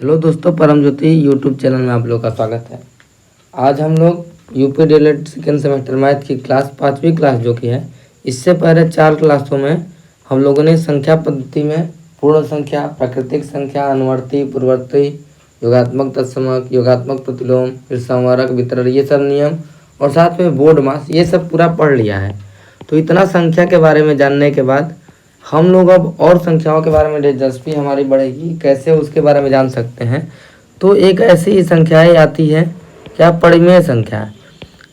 Hello दोस्तों, परम ज्योति YouTube channel में आप लोग का स्वागत है। आज हम लोग UP DElEd second semester math की क्लास 5वीं क्लास जो कि है, इससे पहले 4 क्लासों में हम लोगों ने संख्या पद्धति में पूर्ण संख्या, प्राकृतिक संख्या, अनुवर्ती, पूर्ववर्ती, योगात्मक तत्समक, योगात्मक प्रतिलोम, फिर संवरक, वितरण, ये सब नियम और साथ में बोर्ड मास ये सब पूरा पढ़ लिया है। तो इतना संख्या के बारे में जानने के बाद हम लोग अब और संख्याओं के बारे में दिलचस्पी हमारी बढ़ेगी, कैसे उसके बारे में जान सकते हैं। तो एक ऐसी संख्याएँ आती है क्या, परिमेय संख्या,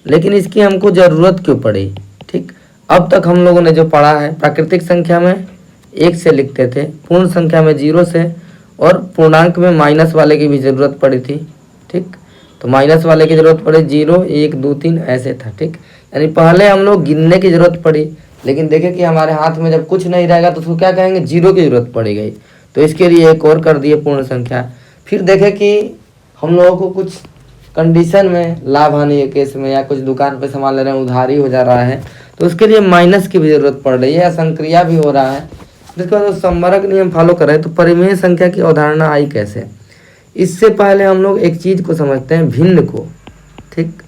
लेकिन इसकी हमको ज़रूरत क्यों पड़ी। ठीक, अब तक हम लोगों ने जो पढ़ा है, प्राकृतिक संख्या में 1 से लिखते थे, पूर्ण संख्या में 0 से, और पूर्णांक में माइनस वाले की भी ज़रूरत पड़ी थी। ठीक, तो माइनस वाले की ज़रूरत पड़ी, 0 1 2 3 ऐसे था। ठीक, यानी पहले हम लोग गिनने की ज़रूरत पड़ी, लेकिन देखें कि हमारे हाथ में जब कुछ नहीं रहेगा तो उसको क्या कहेंगे, 0 की ज़रूरत पड़ गई। तो इसके लिए एक और कर दिए पूर्ण संख्या। फिर देखें कि हम लोगों को कुछ कंडीशन में, लाभ हानि के केस में, या कुछ दुकान पे सामान ले रहे हैं, उधारी हो जा रहा है, तो उसके लिए माइनस की भी ज़रूरत पड़ रही है, या संक्रिया भी हो रहा है। जिसके बाद संवरक नियम फॉलो कर रहे हैं। तो परिमेय संख्या की अवधारणा आई कैसे। इससे पहले हम लोग एक चीज़ को समझते हैं, भिन्न को। ठीक,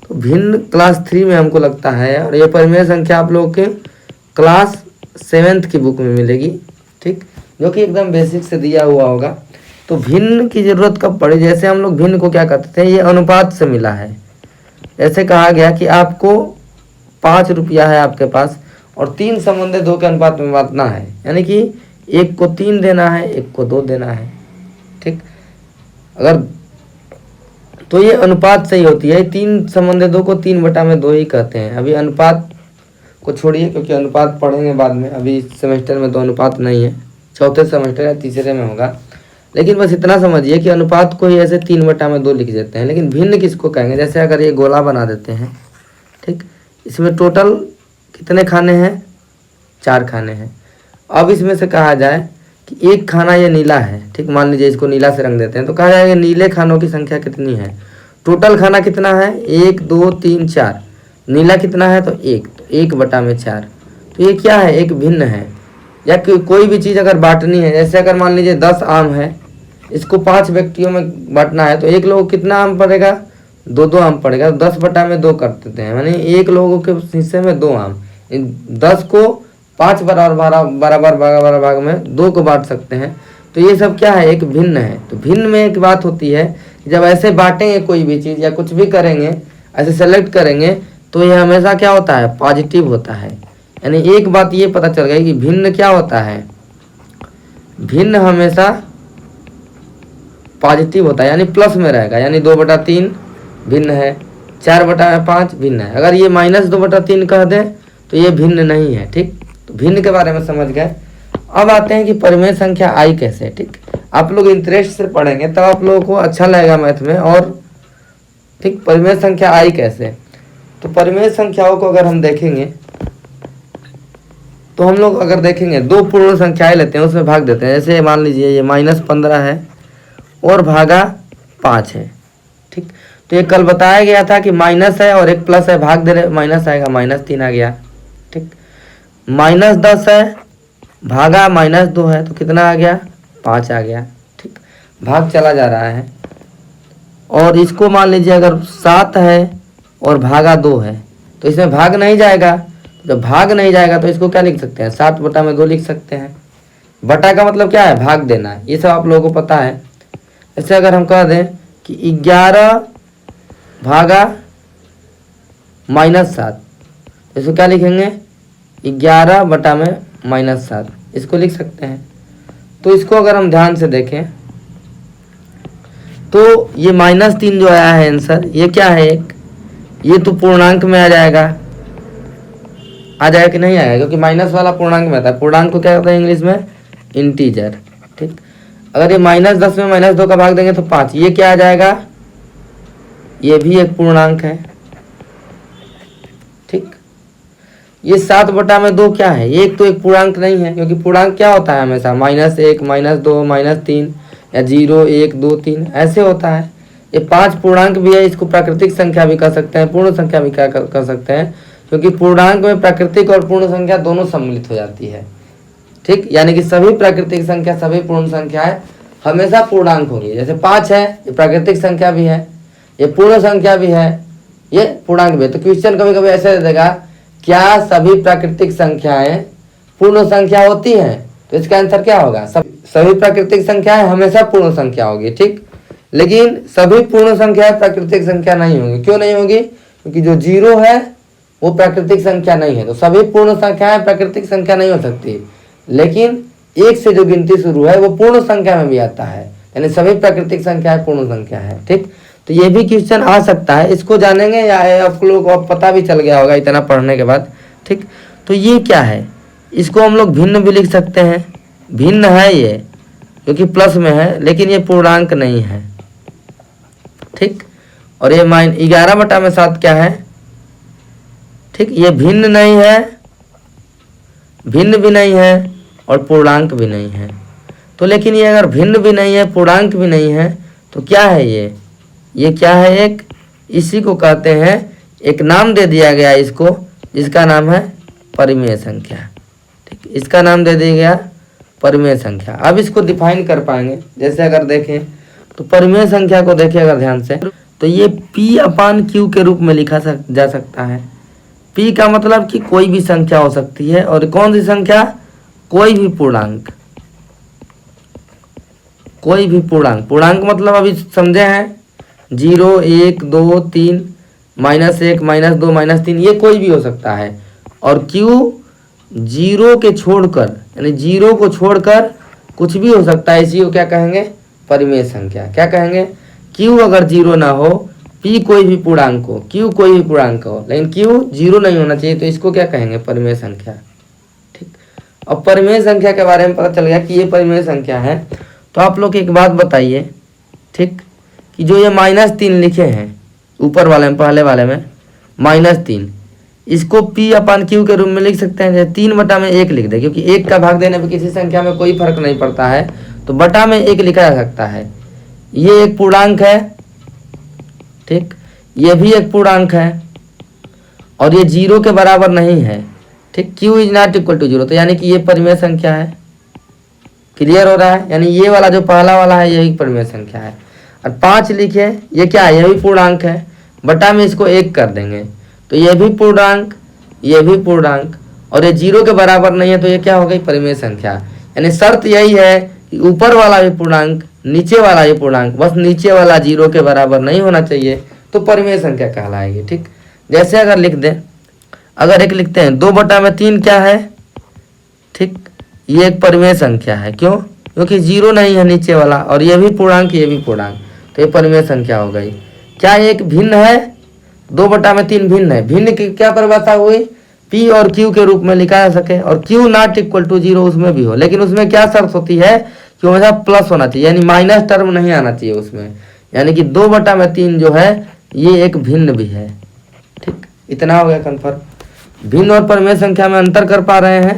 तो भिन्न क्लास 3 में हमको लगता है, और ये परिमेय संख्या आप लोगों के क्लास 7th की बुक में मिलेगी। ठीक, जो कि एकदम बेसिक से दिया हुआ होगा। तो भिन्न की ज़रूरत कब पड़ी, जैसे हम लोग भिन्न को क्या कहते थे, ये अनुपात से मिला है। ऐसे कहा गया कि आपको 5 रुपया है आपके पास, और 3 संबंधित 2 के अनुपात में बांटना है, यानी कि 1 को 3 देना है, 1 को 2 देना है। ठीक, अगर तो ये अनुपात सही होती है। 3 संबंधित 2 को 3/2 ही कहते हैं। अभी अनुपात को छोड़िए, क्योंकि अनुपात पढ़ेंगे बाद में, अभी इस सेमेस्टर में तो अनुपात नहीं है, चौथे सेमेस्टर या तीसरे में होगा। लेकिन बस इतना समझिए कि अनुपात को ही ऐसे 3/2 लिख देते हैं। लेकिन भिन्न किसको कहेंगे, जैसे अगर ये गोला बना देते हैं, ठीक, इसमें टोटल कितने खाने हैं, 4 खाने हैं। अब इसमें से कहा जाए कि एक खाना ये नीला है, ठीक, मान लीजिए इसको नीला से रंग देते हैं, तो कहा जाएगा नीले खानों की संख्या कितनी है। टोटल खाना कितना है, 1 2 3 4, नीला कितना है, तो 1, तो 1/4। तो ये क्या है, एक भिन्न है। या कोई भी चीज़ अगर बांटनी है, जैसे अगर मान लीजिए 10 आम है, इसको 5 व्यक्तियों में बांटना है, तो एक लोगों को कितना आम पड़ेगा, 2 आम पड़ेगा। तो 10/2 कर देते हैं, यानी एक लोगों के हिस्से में 2 आम। 10 को 5 बराबर भाग में 2 को बांट सकते हैं। तो ये सब क्या है, एक भिन्न है। तो भिन्न में एक बात होती है, जब ऐसे बांटेंगे कोई भी चीज़ या कुछ भी करेंगे, ऐसे सेलेक्ट करेंगे, तो ये हमेशा क्या होता है, पॉजिटिव होता है। यानी एक बात ये पता चल गई कि भिन्न क्या होता है, भिन्न हमेशा पॉजिटिव होता है, यानी प्लस में रहेगा। यानी 2/3 भिन्न है, 4/5 भिन्न है। अगर ये -2/3 कह दें तो ये भिन्न नहीं है। ठीक, तो भिन्न के बारे में समझ गए। अब आते हैं कि परिमेय संख्या आई कैसे। ठीक, आप लोग इंटरेस्ट से पढ़ेंगे तब आप लोगों को अच्छा लगेगा मैथ में। और ठीक, परिमेय संख्या आई कैसे। तो परिमेय संख्याओं को अगर हम देखेंगे, तो हम लोग अगर देखेंगे 2 पूर्ण संख्याएं लेते हैं, उसमें भाग देते हैं। जैसे मान लीजिए ये -15 है और भागा 5 है। ठीक, तो ये कल बताया गया था कि माइनस है और एक प्लस है, भाग दे रहे, माइनस आएगा, -3 आ गया। ठीक, -10 है, भागा -2 है, तो कितना आ गया, 5 आ गया। ठीक, भाग चला जा रहा है। और इसको मान लीजिए अगर 7 है और भागा 2 है, तो इसमें भाग नहीं जाएगा। जब भाग नहीं जाएगा तो इसको क्या लिख सकते हैं, 7/2 लिख सकते हैं। बटा का मतलब क्या है, भाग देना। ये सब आप लोगों को पता है। ऐसे अगर हम कह दें कि 11 भागा -7, इसको क्या लिखेंगे, 11/-7, इसको लिख सकते हैं। तो इसको अगर हम ध्यान से देखें तो ये -3 जो आया है आंसर, ये क्या है, एक ये तो पूर्णांक में आ जाएगा कि नहीं आएगा, क्योंकि माइनस वाला पूर्णांक में आता है। पूर्णांक को क्या कहते हैं इंग्लिश में, इंटीजर। ठीक, अगर ये -10 में -2 का भाग देंगे तो 5, ये क्या आ जाएगा, ये भी एक पूर्णांक है। ठीक, ये 7/2 क्या है, एक तो एक पूर्णांक नहीं है, क्योंकि पूर्णांक क्या होता है हमेशा, -1 -2 -3 या 0 1 2 3 ऐसे होता है। ये 5 पूर्णांक भी है, इसको प्राकृतिक संख्या भी कह सकते हैं, पूर्ण संख्या भी क्या कह सकते हैं, क्योंकि पूर्णांक में प्राकृतिक और पूर्ण संख्या दोनों सम्मिलित हो जाती है। ठीक, यानी कि सभी प्राकृतिक संख्या, सभी पूर्ण संख्याएं हमेशा पूर्णांक होगी। जैसे 5 है, ये प्राकृतिक संख्या भी है, ये पूर्ण संख्या भी है, ये पूर्णांक भी है। तो क्वेश्चन कभी कभी ऐसे दे देगा, क्या सभी प्राकृतिक संख्याएं पूर्ण संख्या होती हैं? तो इसका आंसर क्या होगा? सभी प्राकृतिक संख्याएं हमेशा पूर्ण संख्या होगी, ठीक। लेकिन सभी पूर्ण संख्याएं प्राकृतिक संख्या नहीं होंगी। क्यों नहीं होगी? क्योंकि जो 0 है वो प्राकृतिक संख्या नहीं है। तो सभी पूर्ण संख्याएं प्राकृतिक संख्या नहीं हो सकती, लेकिन 1 से जो गिनती शुरू है वो पूर्ण संख्या में भी आता है, यानी सभी प्राकृतिक संख्याएं पूर्ण संख्या है, ठीक। तो ये भी क्वेश्चन आ सकता है, इसको जानेंगे या आप लोग को पता भी चल गया होगा इतना पढ़ने के बाद, ठीक। तो ये क्या है? इसको हम लोग भिन्न भी लिख सकते हैं। भिन्न है ये, क्योंकि प्लस में है, लेकिन ये पूर्णांक नहीं है, ठीक। और ये 11/7 क्या है? ठीक, ये भिन्न नहीं है, भिन्न भी नहीं है और पूर्णांक भी नहीं है। तो लेकिन ये अगर भिन्न भी नहीं है, पूर्णांक भी नहीं है, तो क्या है ये क्या है? एक, इसी को कहते हैं, एक नाम दे दिया गया इसको, जिसका नाम है परिमेय संख्या, ठीक। इसका नाम दे दिया गया परिमेय संख्या। अब इसको डिफाइन कर पाएंगे। जैसे अगर देखें तो परिमेय संख्या को देखें अगर ध्यान से, तो ये P/Q के रूप में लिखा जा सकता है। P का मतलब कि कोई भी संख्या हो सकती है, और कौन सी संख्या? कोई भी पूर्णांक, कोई भी पूर्णांक। पूर्णांक मतलब अभी समझे हैं, 0, 1, 2, 3, -1, -2, -3, ये कोई भी हो सकता है। और Q 0 के छोड़कर, यानी 0 को छोड़कर कुछ भी हो सकता है, इसी को क्या कहेंगे? परिमेय संख्या। क्या कहेंगे? Q अगर 0 ना हो, P कोई भी पूर्णांक हो, Q कोई भी पूर्णांक हो, लेकिन Q 0 नहीं होना चाहिए, तो इसको क्या कहेंगे? परिमेय संख्या, ठीक। अब परिमेय संख्या के बारे में पता चल गया कि ये परिमेय संख्या है। तो आप लोग एक बात बताइए, ठीक, कि जो ये -3 लिखे हैं ऊपर वाले में, पहले वाले में -3, इसको P/Q के रूप में लिख सकते हैं। जैसे 3/1 लिख दे, क्योंकि 1 का भाग देने पर किसी संख्या में कोई फर्क नहीं पड़ता है, तो बटा में 1 लिखा जा सकता है। ये एक पूर्णांक है, ठीक, ये भी एक पूर्णांक है, और ये 0 के बराबर नहीं है, ठीक। Q is not equal to 0, तो यानी कि ये परिमेय संख्या है। क्लियर हो रहा है? यानी ये वाला जो पहला वाला है, यही परिमेय संख्या है। और 5 लिखे, ये क्या है? ये भी पूर्णांक है, बटा में इसको 1 कर देंगे, तो ये भी पूर्णांक, ये भी पूर्णांक, और ये 0 के बराबर नहीं है, तो ये क्या हो गई? परिमेय संख्या। यानी शर्त यही है कि ऊपर वाला भी पूर्णांक, नीचे वाला भी पूर्णांक, बस नीचे वाला 0 के बराबर नहीं होना चाहिए, तो परिमेय संख्या कहलाएगी, ठीक। जैसे अगर लिख दें, अगर एक लिखते हैं 2/3 क्या है? ठीक, ये एक परिमेय संख्या है। क्यों? क्योंकि 0 नहीं है नीचे वाला, और ये भी पूर्णांक, ये भी पूर्णांक, तो ये परिमेय संख्या हो गई। क्या एक भिन्न है? 2/3 भिन्न है। भिन्न की क्या परिभाषा हुई? P और Q के रूप में लिखा जा सके, और Q नॉट इक्वल टू 0 उसमें भी हो, लेकिन उसमें क्या शर्त होती है कि हमेशा प्लस होना चाहिए, यानी माइनस टर्म नहीं आना चाहिए उसमें। यानी कि 2/3 जो है ये एक भिन्न भी है, ठीक। इतना हो गया कन्फर्म। भिन्न और परिमेय संख्या में अंतर कर पा रहे हैं?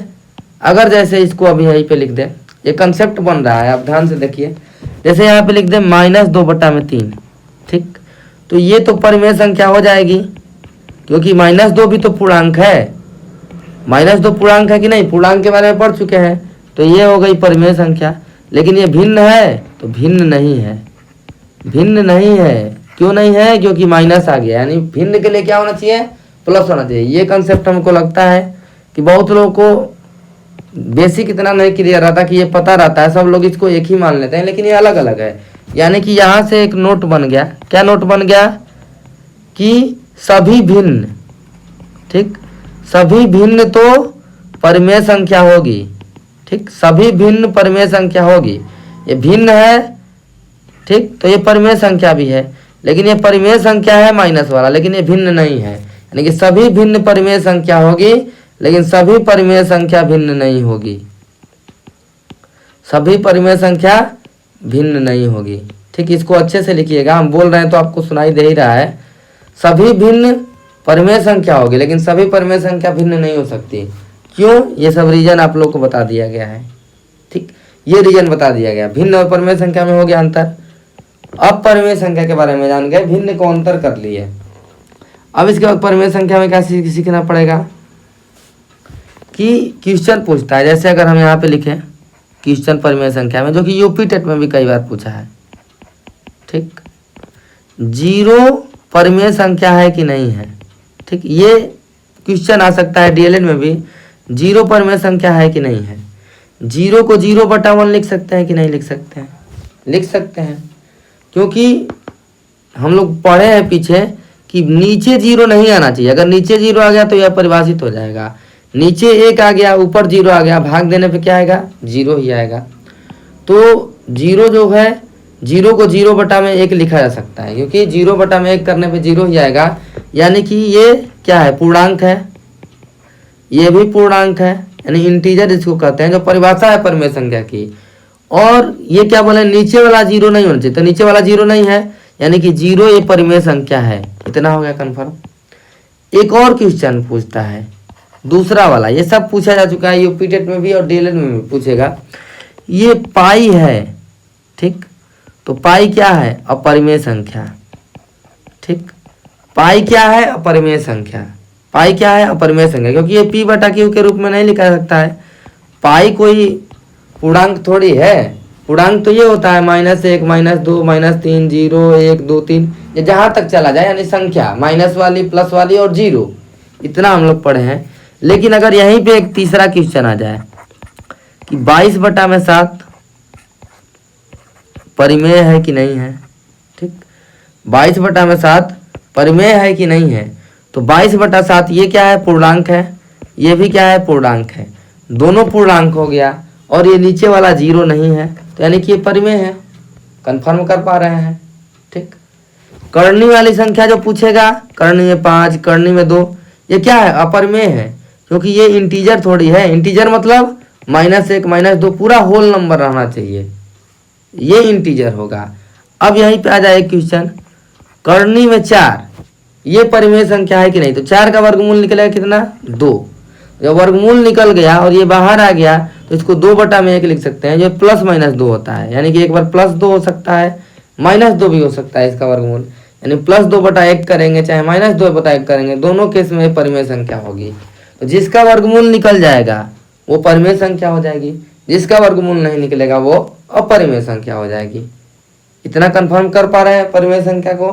अगर जैसे इसको अभी यहीं पे लिख दें, ये कंसेप्ट बन रहा है, आप ध्यान से देखिए। जैसे यहाँ पे लिख दें -2/3, ठीक, तो ये तो परिमेय संख्या हो जाएगी, क्योंकि -2 भी तो पूर्णांक है। -2 पूर्णांक है कि नहीं? पूर्णांक के बारे में पढ़ चुके हैं, तो ये हो गई परिमेय संख्या। लेकिन ये भिन्न है, तो भिन्न नहीं है, भिन्न नहीं है। क्यों नहीं है? क्योंकि माइनस आ गया, यानी भिन्न के लिए क्या होना चाहिए? प्लस होना चाहिए। ये कंसेप्ट हमको लगता है कि बहुत लोगों को बेसिक इतना नहीं क्लियर रहता, कि ये पता रहता है, सब लोग इसको एक ही मान लेते हैं, लेकिन ये अलग अलग है। यानी कि यहाँ से एक नोट बन गया। क्या नोट बन गया? कि सभी भिन्न, ठीक, सभी भिन्न तो परिमेय संख्या होगी, ठीक, सभी भिन्न परिमेय संख्या होगी। ये भिन्न है, ठीक, तो ये परिमेय संख्या भी है, लेकिन ये परिमेय संख्या है माइनस वाला, लेकिन ये भिन्न नहीं है। यानी कि सभी भिन्न परिमेय संख्या होगी, लेकिन सभी परिमेय संख्या भिन्न नहीं होगी, सभी परिमेय संख्या भिन्न नहीं होगी, ठीक। इसको अच्छे से लिखिएगा, हम बोल रहे हैं तो आपको सुनाई दे ही रहा है। सभी भिन्न परिमेय संख्या होगी, लेकिन सभी परिमेय संख्या भिन्न नहीं हो सकती। क्यों? ये सब रीजन आप लोग को बता दिया गया है, ठीक, ये रीजन बता दिया गया। भिन्न और परिमेय संख्या में हो गया अंतर। अब परिमेय संख्या के बारे में जान गए, भिन्न को अंतर कर लिए। अब इसके बाद परिमेय संख्या में क्या सीखना पड़ेगा? कि क्वेश्चन पूछता है, जैसे अगर हम यहाँ पे लिखें क्वेश्चन परिमेय संख्या में, जो कि यूपी टेट में भी कई बार पूछा है। ठीक, जीरो परिमेय संख्या है कि नहीं है। ठीक, ये क्वेश्चन आ सकता है डीएलएड में भी, जीरो परिमेय संख्या है कि नहीं है। जीरो को 0/1 लिख सकते हैं कि नहीं लिख सकते हैं, लिख सकते हैं, क्योंकि हम लोग पढ़े हैं पीछे कि नीचे जीरो नहीं आना चाहिए। अगर नीचे जीरो आ गया तो यह परिभाषित हो जाएगा, नीचे 1 आ गया ऊपर 0 आ गया, भाग देने पे क्या आएगा, 0 ही आएगा। तो जीरो जो है, जीरो को 0/1 लिखा जा सकता है, क्योंकि 0/1 करने पे 0 ही आएगा। यानी कि ये क्या है, पूर्णांक है, ये भी पूर्णांक है, यानी इंटीजर इसको कहते हैं, जो परिभाषा है परिमेय संख्या की। और ये क्या बोले, नीचे वाला 0 नहीं होना चाहिए, तो नीचे वाला 0 नहीं है, यानी कि 0 ये परिमेय संख्या है। इतना हो गया कंफर्म। एक और क्वेश्चन पूछता है, दूसरा वाला, ये सब पूछा जा चुका है यूपी टेट में भी और डीएलएड में भी पूछेगा। ये पाई है, ठीक, तो पाई क्या है, अपरिमेय संख्या। ठीक, पाई क्या है, अपरिमेय संख्या। पाई क्या है, अपरिमेय संख्या, क्योंकि ये p/q के रूप में नहीं लिखा जा सकता है। पाई कोई पूर्णांक थोड़ी है, पूर्णांक तो ये होता है -1, -2, -3, 0, 1, 2, 3, ये जहाँ तक चला जाए, यानी संख्या माइनस वाली, प्लस वाली और 0, इतना हम लोग पढ़े हैं। लेकिन अगर यहीं पे एक तीसरा क्वेश्चन आ जाए कि 22/7 परिमेय है कि नहीं है। ठीक, 22/7 परिमेय है कि नहीं है, तो 22/7 ये क्या है, पूर्णांक है, ये भी क्या है, पूर्णांक है, दोनों पूर्णांक हो गया, और ये नीचे वाला 0 नहीं है, तो यानी कि ये परिमेय है। कंफर्म कर पा रहे हैं। ठीक, कर्णी वाली संख्या जो पूछेगा, कर्णी में 5, कर्णी में 2, ये क्या है, अपरिमेय है, क्योंकि ये इंटीजर थोड़ी है। इंटीजर मतलब -1, -2 पूरा होल नंबर रहना चाहिए, ये इंटीजर होगा। अब यहीं पे आ जाए क्वेश्चन, कर्णी में 4, ये परिमेय संख्या है कि नहीं। तो 4 का वर्गमूल निकलेगा कितना, 2। जब वर्गमूल निकल गया और ये बाहर आ गया, तो इसको 2/1 लिख सकते हैं, जो +-2 होता है, यानी कि एक बार +2 हो सकता है, -2 भी हो सकता है इसका वर्गमूल, यानी +2/1 करेंगे चाहे -2/1 करेंगे, दोनों केस में परिमेय संख्या होगी। तो जिसका वर्गमूल निकल जाएगा वो परिमेय संख्या हो जाएगी, जिसका वर्गमूल नहीं निकलेगा वो अपरिमेय संख्या हो जाएगी। इतना कंफर्म कर पा रहे हैं परिमेय संख्या को।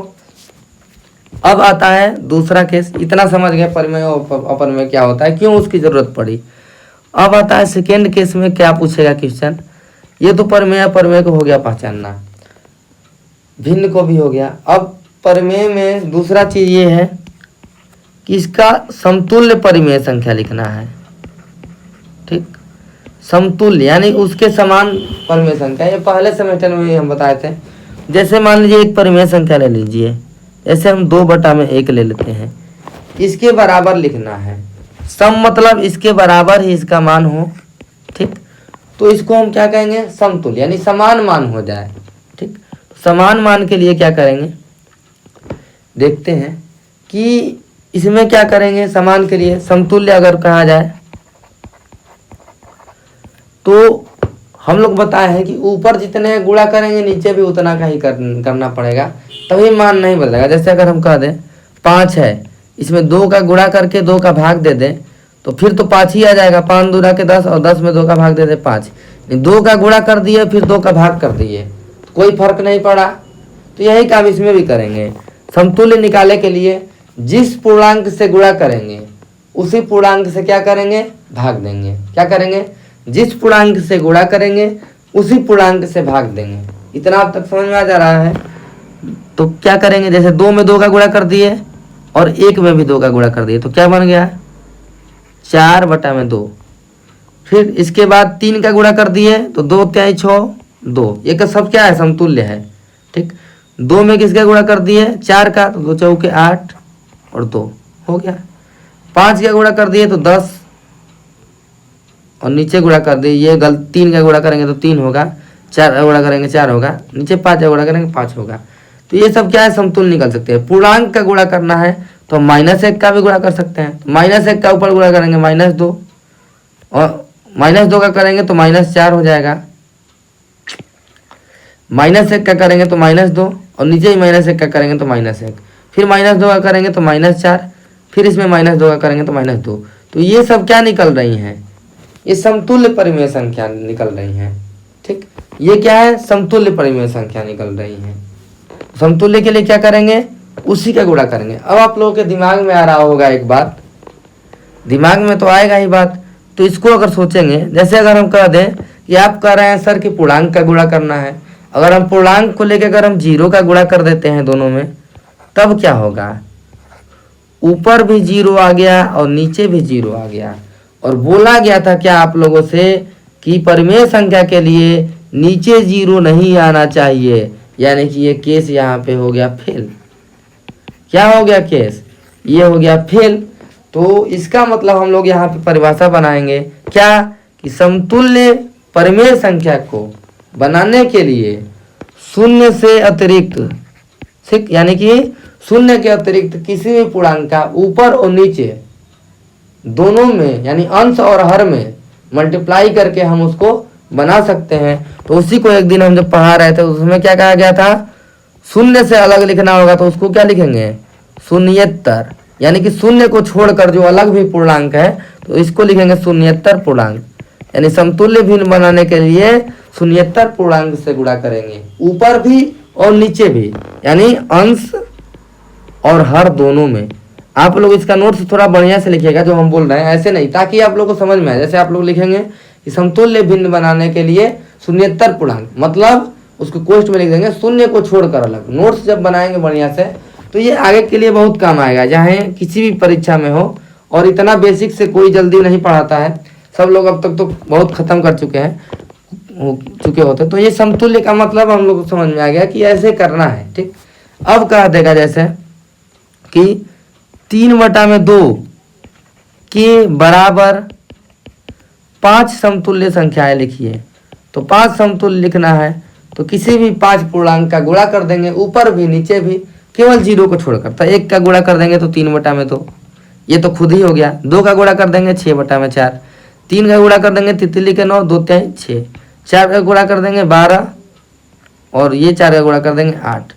अब आता है दूसरा केस, इतना समझ गए परिमेय और अपरिमेय क्या होता है, क्यों उसकी जरूरत पड़ी। अब आता है सेकेंड केस में, क्या पूछेगा क्वेश्चन, ये तो परिमेय अपरिमेय को हो गया पहचानना, भिन्न को भी हो गया। अब परिमेय में दूसरा चीज ये है कि इसका समतुल्य परिमेय संख्या लिखना है। ठीक, समतुल्य यानी उसके समान परिमेय संख्या, ये पहले सेमेस्टर में भी हम बताए थे। जैसे मान लीजिए एक परिमेय संख्या ले लीजिए, जैसे हम 2/1 ले लेते हैं, इसके बराबर लिखना है। सम मतलब इसके बराबर ही इसका मान हो। ठीक, तो इसको हम क्या कहेंगे, समतुल्य, यानी समान मान हो जाए। ठीक, समान मान के लिए क्या करेंगे, देखते हैं कि इसमें क्या करेंगे। समान के लिए समतुल्य अगर कहा जाए तो हम लोग बताए हैं कि ऊपर जितने गुणा करेंगे नीचे भी उतना का ही करना पड़ेगा, तभी मान नहीं बदलेगा। जैसे अगर हम कह दें 5 है, इसमें 2 का गुणा करके 2 का भाग दे दें, तो फिर तो 5 ही आ जाएगा। 5 दूना के 10 और 10 में 2 का भाग दे दे 5, 2 का गुणा कर दिए फिर 2 का भाग कर दिए, कोई फर्क नहीं पड़ा। तो यही काम इसमें भी करेंगे। समतुल्य निकालने के लिए जिस पूर्णांक से गुणा करेंगे उसी पूर्णांक से क्या करेंगे, भाग देंगे। क्या करेंगे, जिस पूर्णांक से गुणा करेंगे उसी पूर्णांक से भाग देंगे। इतना अब तक समझ में आ जा रहा है। तो क्या करेंगे, जैसे 2 में 2 का गुणा कर दिए और 1 में भी 2 का गुणा कर दिए, तो क्या बन गया, 4/2। फिर इसके बाद 3 का गुणा कर दिए तो 2 × 6 2, ये का सब क्या है, समतुल्य है। ठीक, 2 में किसका गुणा कर दिए, 4 का, तो 2 × 4 = 8 और 2 हो गया। 5 का गुणा कर दिए तो 10 और नीचे गुणा कर दिए, ये गलत, 3 का गुणा करेंगे तो 3 होगा, 4 का गुणा करेंगे 4 होगा, नीचे 5 का गुणा करेंगे 5 होगा। तो ये सब क्या है, समतुल्य निकल सकते हैं। पूर्णांक का गुणा करना है तो -1 का भी गुणा कर सकते हैं, तो -1 का ऊपर गुणा करेंगे -2 और -2 का करेंगे तो -4 हो जाएगा। -1 का करेंगे तो -2 और नीचे ही -1 का करेंगे तो -1, फिर -2 का करेंगे तो -4, फिर इसमें -2 का करेंगे तो -2। तो ये सब क्या निकल रही हैं, ये समतुल्य परिमेय संख्या निकल रही हैं। ठीक, ये क्या है, समतुल्य परिमेय संख्या निकल रही है। समतुल्य के लिए क्या करेंगे, उसी का गुणा करेंगे। अब आप लोगों के दिमाग में आ रहा होगा एक बात, दिमाग में तो आएगा ही बात, तो इसको अगर सोचेंगे, जैसे अगर हम कह दें कि आप कह रहे हैं सर कि पूर्णांक का गुणा करना है, अगर हम पूर्णांक को लेकर अगर हम 0 का गुणा कर देते हैं दोनों में, तब क्या होगा, ऊपर भी 0 आ गया और नीचे भी 0 आ गया। और बोला गया था क्या आप लोगों से कि परिमेय संख्या के लिए नीचे 0 नहीं आना चाहिए, यानी कि ये केस यहाँ पे हो गया फेल। क्या हो गया केस, ये हो गया फेल। तो इसका मतलब हम लोग यहाँ पे परिभाषा बनाएंगे क्या, कि समतुल्य परिमेय संख्या को बनाने के लिए शून्य से अतिरिक्त, ठीक, यानी कि शून्य के अतिरिक्त किसी भी पूर्णांक का ऊपर और नीचे दोनों में, यानी अंश और हर में मल्टीप्लाई करके हम उसको बना सकते हैं। तो उसी को एक दिन हम जब पढ़ा रहे थे उसमें क्या कहा गया था, शून्य से अलग लिखना होगा तो उसको क्या लिखेंगे, शून्येतर, यानी कि शून्य को छोड़कर जो अलग भी पूर्णांक है तो इसको लिखेंगे शून्येतर पूर्णांक। यानी समतुल्य भिन्न बनाने के लिए शून्येतर पूर्णांक से गुणा करेंगे, ऊपर भी और नीचे भी, यानी अंश और हर दोनों में। आप लोग इसका नोट्स थोड़ा बढ़िया से लिखिएगा जो हम बोल रहे हैं, ऐसे नहीं, ताकि आप लोग को समझ में आए। जैसे आप लोग लिखेंगे कि समतुल्य भिन्न बनाने के लिए शून्येतर पूर्णांक, मतलब उसको कोष्ठ में लिख देंगे शून्य को छोड़कर अलग। नोट्स जब बनाएंगे बढ़िया से तो ये आगे के लिए बहुत काम आएगा, चाहे किसी भी परीक्षा में हो। और इतना बेसिक से कोई जल्दी नहीं पढ़ाता है, सब लोग अब तक तो बहुत खत्म कर चुके होते। तो ये समतुल्य का मतलब हम लोग को समझ में आ गया कि ऐसे करना है, ठीक। अब कह देगा जैसे कि 3/2 के बराबर 5 समतुल्य संख्याएं लिखिए। तो 5 समतुल्य लिखना है तो किसी भी 5 पूर्णांक का गुणा कर देंगे, ऊपर भी नीचे भी, केवल 0 को छोड़कर। तो 1 का गुणा कर देंगे तो 3/2, ये तो खुद ही हो गया। 2 का गुणा कर देंगे 6/4, 3 का गुणा कर देंगे तितली के 9, 2 3 6, 4 का गुणा कर देंगे 12, और ये 4 का गुणा कर देंगे 8,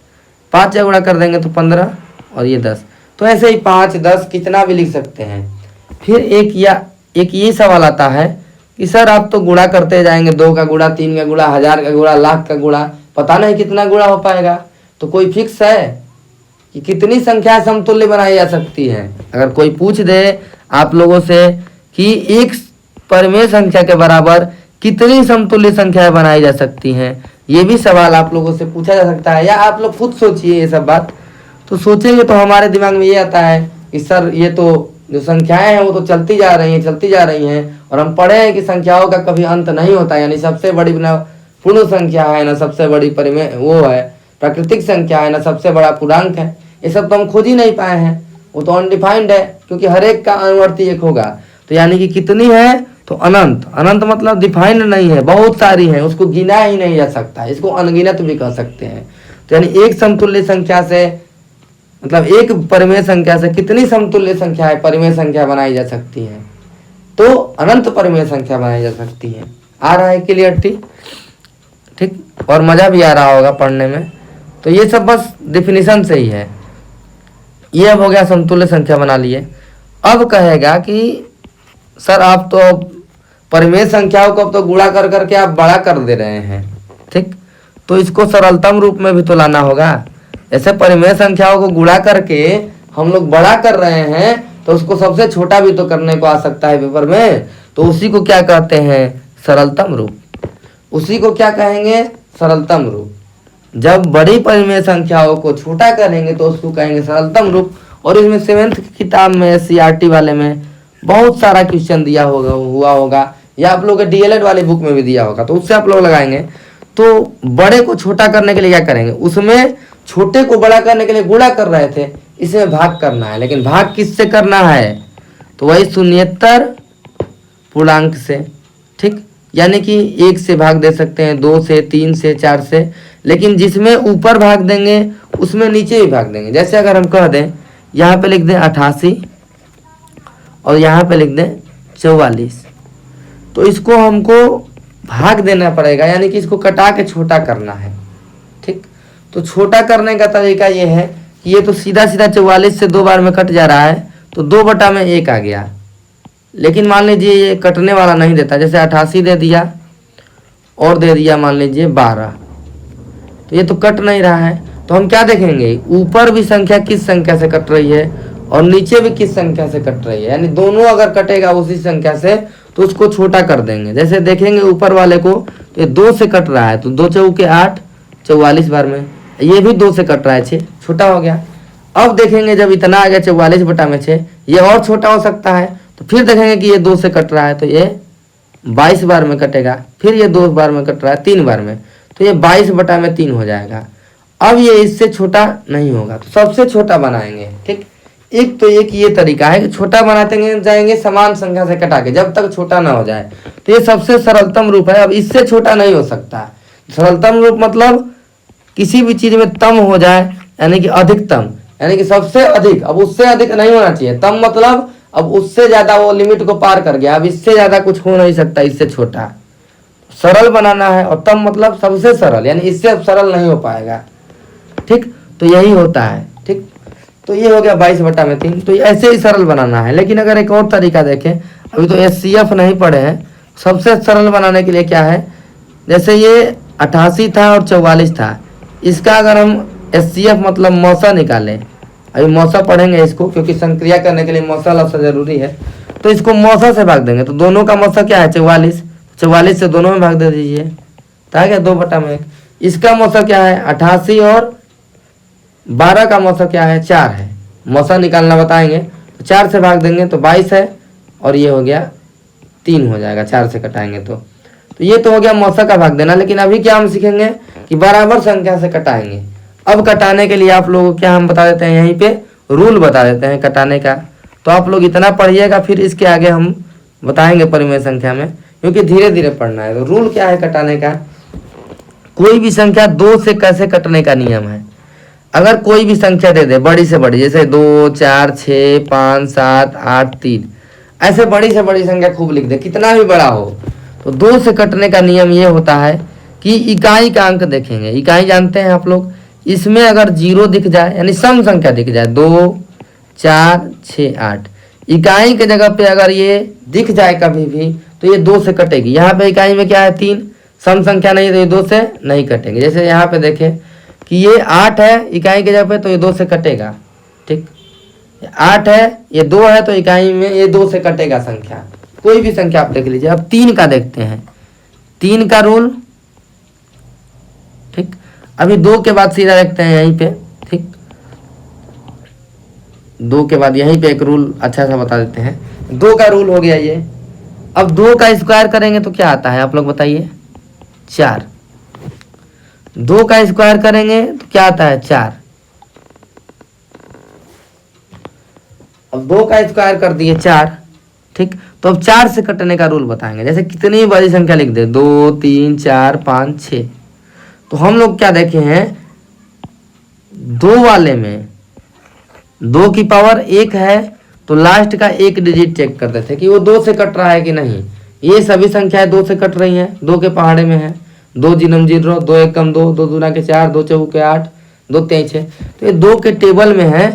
5 का गुणा कर देंगे तो 15, और ये 10। तो ऐसे ही 5 10 कितना भी लिख सकते हैं। फिर एक ये सवाल आता है कि सर आप तो गुणा करते जाएंगे, 2 का गुणा, 3 का गुणा, 1000 का गुणा, लाख का गुणा, पता नहीं कितना गुणा हो पाएगा। तो कोई फिक्स है कि कितनी संख्या समतुल्य बनाई जा सकती है? अगर कोई पूछ दे आप लोगों से कि एक परिमेय संख्या के बराबर कितनी समतुल्य संख्याएं बनाई जा सकती हैं, ये भी सवाल आप लोगों से पूछा जा सकता है। या आप लोग खुद सोचिए ये सब बात, तो सोचेंगे तो हमारे दिमाग में ये आता है कि सर ये तो जो संख्याएं हैं वो तो चलती जा रही हैं, और हम पढ़े हैं कि संख्याओं का कभी अंत नहीं होता। यानी सबसे बड़ी ना पूर्ण संख्या है, ना सबसे बड़ी परिमेय वो है प्राकृतिक संख्या है, ना सबसे बड़ा पूर्णांक है। ये सब तो हम खोज ही नहीं पाए हैं, वो तो अनडिफाइंड है, क्योंकि हर एक का अनुवर्ती एक होगा। तो यानी कि कितनी है तो अनंत, अनंत मतलब डिफाइंड नहीं है, बहुत सारी है, उसको गिना ही नहीं जा सकता, इसको अनगिनत भी कह सकते हैं। तो यानी एक समतुल्य संख्या से, मतलब एक परिमेय संख्या से कितनी समतुल्य संख्याएं परिमेय संख्या बनाई जा सकती हैं? तो अनंत परिमेय संख्या बनाई जा सकती है। आ रहा है क्लियरिटी, ठीक, और मजा भी आ रहा होगा पढ़ने में। तो ये सब बस डिफिनीशन से ही है। ये अब हो गया समतुल्य संख्या बना लिए। अब कहेगा कि सर आप तो परिमेय संख्याओं को अब तो गुणा कर करके आप बड़ा कर दे रहे हैं, ठीक, तो इसको सरलतम रूप में भी तो लाना होगा। ऐसे परिमेय संख्याओं को गुणा करके हम लोग बड़ा कर रहे हैं, तो उसको सबसे छोटा भी तो करने को आ सकता है पेपर में। तो उसी को क्या कहते हैं? सरलतम रूप। उसी को क्या कहेंगे? सरलतम रूप। जब बड़ी परिमेय संख्याओं को छोटा करेंगे तो उसको कहेंगे सरलतम रूप। और इसमें 7th की किताब में CRT वाले में बहुत सारा क्वेश्चन दिया हुआ होगा, या आप लोग के DLED वाली बुक में भी दिया होगा, तो उससे आप लोग लगाएंगे। तो बड़े को छोटा करने के लिए क्या करेंगे? उसमें छोटे को बड़ा करने के लिए गुणा कर रहे थे, इसमें भाग करना है। लेकिन भाग किससे करना है? तो वही शून्येतर पूर्णांक से, ठीक, यानी कि 1 से भाग दे सकते हैं, 2 से, 3 से, 4 से, लेकिन जिसमें ऊपर भाग देंगे उसमें नीचे भी भाग देंगे। जैसे अगर हम कह दें यहाँ पे लिख दें 88 और यहाँ पे लिख दें 44, तो इसको हमको भाग देना पड़ेगा, यानी कि इसको कटा के छोटा करना है, ठीक। तो छोटा करने का तरीका ये है कि ये तो सीधा सीधा 44 से 2 बार में कट जा रहा है, तो 2/1 आ गया। लेकिन मान लीजिए ये कटने वाला नहीं देता, जैसे 88 दे दिया और दे दिया मान लीजिए 12, तो ये तो कट नहीं रहा है। तो हम क्या देखेंगे, ऊपर भी संख्या किस संख्या से कट रही है और नीचे भी किस संख्या से कट रही है, यानी दोनों अगर कटेगा उसी संख्या से तो उसको छोटा कर देंगे। जैसे देखेंगे ऊपर वाले को तो ये 2 से कट रहा है, तो 2 चौके 8, 44 बार में। ये भी 2 से कट रहा है, 6, छोटा हो गया। अब देखेंगे जब इतना आ गया 44/6, ये और छोटा हो सकता है। तो फिर देखेंगे कि ये 2 से कट रहा है, तो ये 22 बार में कटेगा। फिर ये 2 बार में कट रहा है, 3 बार में, तो ये 22/3 हो जाएगा। अब ये इससे छोटा नहीं होगा, तो सबसे छोटा बनाएंगे। ठीक, एक तो एक ये तरीका है कि छोटा बनाते जाएंगे समान संख्या से कटा के जब तक छोटा ना हो जाए, तो ये सबसे सरलतम रूप है। अब इससे छोटा नहीं हो सकता। सरलतम रूप मतलब किसी भी चीज में तम हो जाए, यानी कि अधिकतम, यानी कि सबसे अधिक। अब उससे अधिक नहीं होना चाहिए। तम मतलब अब उससे ज्यादा वो लिमिट को पार कर गया, अब इससे ज्यादा कुछ हो नहीं सकता इससे छोटा। सरल बनाना है, और तम मतलब सबसे सरल, यानी इससे अब सरल नहीं हो पाएगा। ठीक, तो यही होता है। ठीक, तो ये हो गया 22/3। तो ऐसे ही सरल बनाना है। लेकिन अगर एक और तरीका देखें, अभी तो SCF नहीं पढ़े हैं, सबसे सरल बनाने के लिए क्या है, जैसे ये 88 था और 44 था, इसका अगर हम SCF मतलब मौसा निकालें, अभी मौसा पढ़ेंगे इसको, क्योंकि संक्रिया करने के लिए मौसा लौसा जरूरी है। तो इसको मौसा से भाग देंगे, तो दोनों का मौसा क्या है 44, 44 से दोनों में भाग दे दीजिए, तो आ गया 2/1। इसका मौसा क्या है 88 और 12 का मौसा क्या है 4 है। मौसा निकालना बताएंगे, तो 4 से भाग देंगे तो 22 है, और ये हो गया 3 हो जाएगा 4 से कटाएंगे तो ये तो हो गया मौसा का भाग देना। लेकिन अभी क्या हम सीखेंगे कि बराबर संख्या से कटाएंगे। अब कटाने के लिए आप लोगों को क्या हम बता देते हैं, यहीं पे रूल बता देते हैं कटाने का। तो आप लोग इतना पढ़िएगा, फिर इसके आगे हम बताएंगे परिमेय संख्या में, क्योंकि धीरे धीरे पढ़ना है। तो रूल क्या है कटाने का, कोई भी संख्या 2 से कैसे कटने का नियम है। अगर कोई भी संख्या दे दे बड़ी से बड़ी, जैसे 2, 4, 6, 5, 7, 8, 3, ऐसे बड़ी से बड़ी संख्या खूब लिख दे, कितना भी बड़ा हो, तो 2 से कटने का नियम ये होता है कि इकाई का अंक देखेंगे। इकाई जानते हैं आप लोग, इसमें अगर 0 दिख जाए, यानी सम संख्या दिख जाए, 2, 4, 6, 8, इकाई के जगह पे अगर ये दिख जाए कभी भी, तो ये 2 से कटेगी। यहाँ पे इकाई में क्या है 3, सम संख्या नहीं, तो ये 2 से नहीं कटेंगे। जैसे यहाँ पे देखें कि ये 8 है इकाई के जगह पे, तो ये 2 से कटेगा। ठीक, 8 है, ये 2 है, तो इकाई में ये 2 से कटेगा संख्या, कोई भी संख्या आप देख लीजिए। अब 3 का देखते हैं, 3 का रूल। ठीक, अभी 2 के बाद सीधा देखते हैं यहीं पे। ठीक, 2 के बाद यहीं पे एक रूल अच्छा सा बता देते हैं। 2 का रूल हो गया ये। अब 2 का स्क्वायर करेंगे तो क्या आता है आप लोग बताइए, 4। 2 का स्क्वायर करेंगे तो क्या आता है 4। अब 2 का स्क्वायर कर दिए 4। ठीक, तो अब 4 से कटने का रूल बताएंगे। जैसे कितनी बड़ी संख्या लिख दे, 2, 3, 4, 5, 6, तो हम लोग क्या देखे हैं 2 वाले में 2 की पावर 1 है, तो लास्ट का एक डिजिट चेक करते थे कि वो 2 से कट रहा है कि नहीं। ये सभी संख्याएं 2 से कट रही हैं, 2 के पहाड़े में है, 2 जीनम 0, 2 एकम 2, 2 दूना के 4, 2 चौके 8, 2 तेईस 6, तो ये 2 के टेबल में है,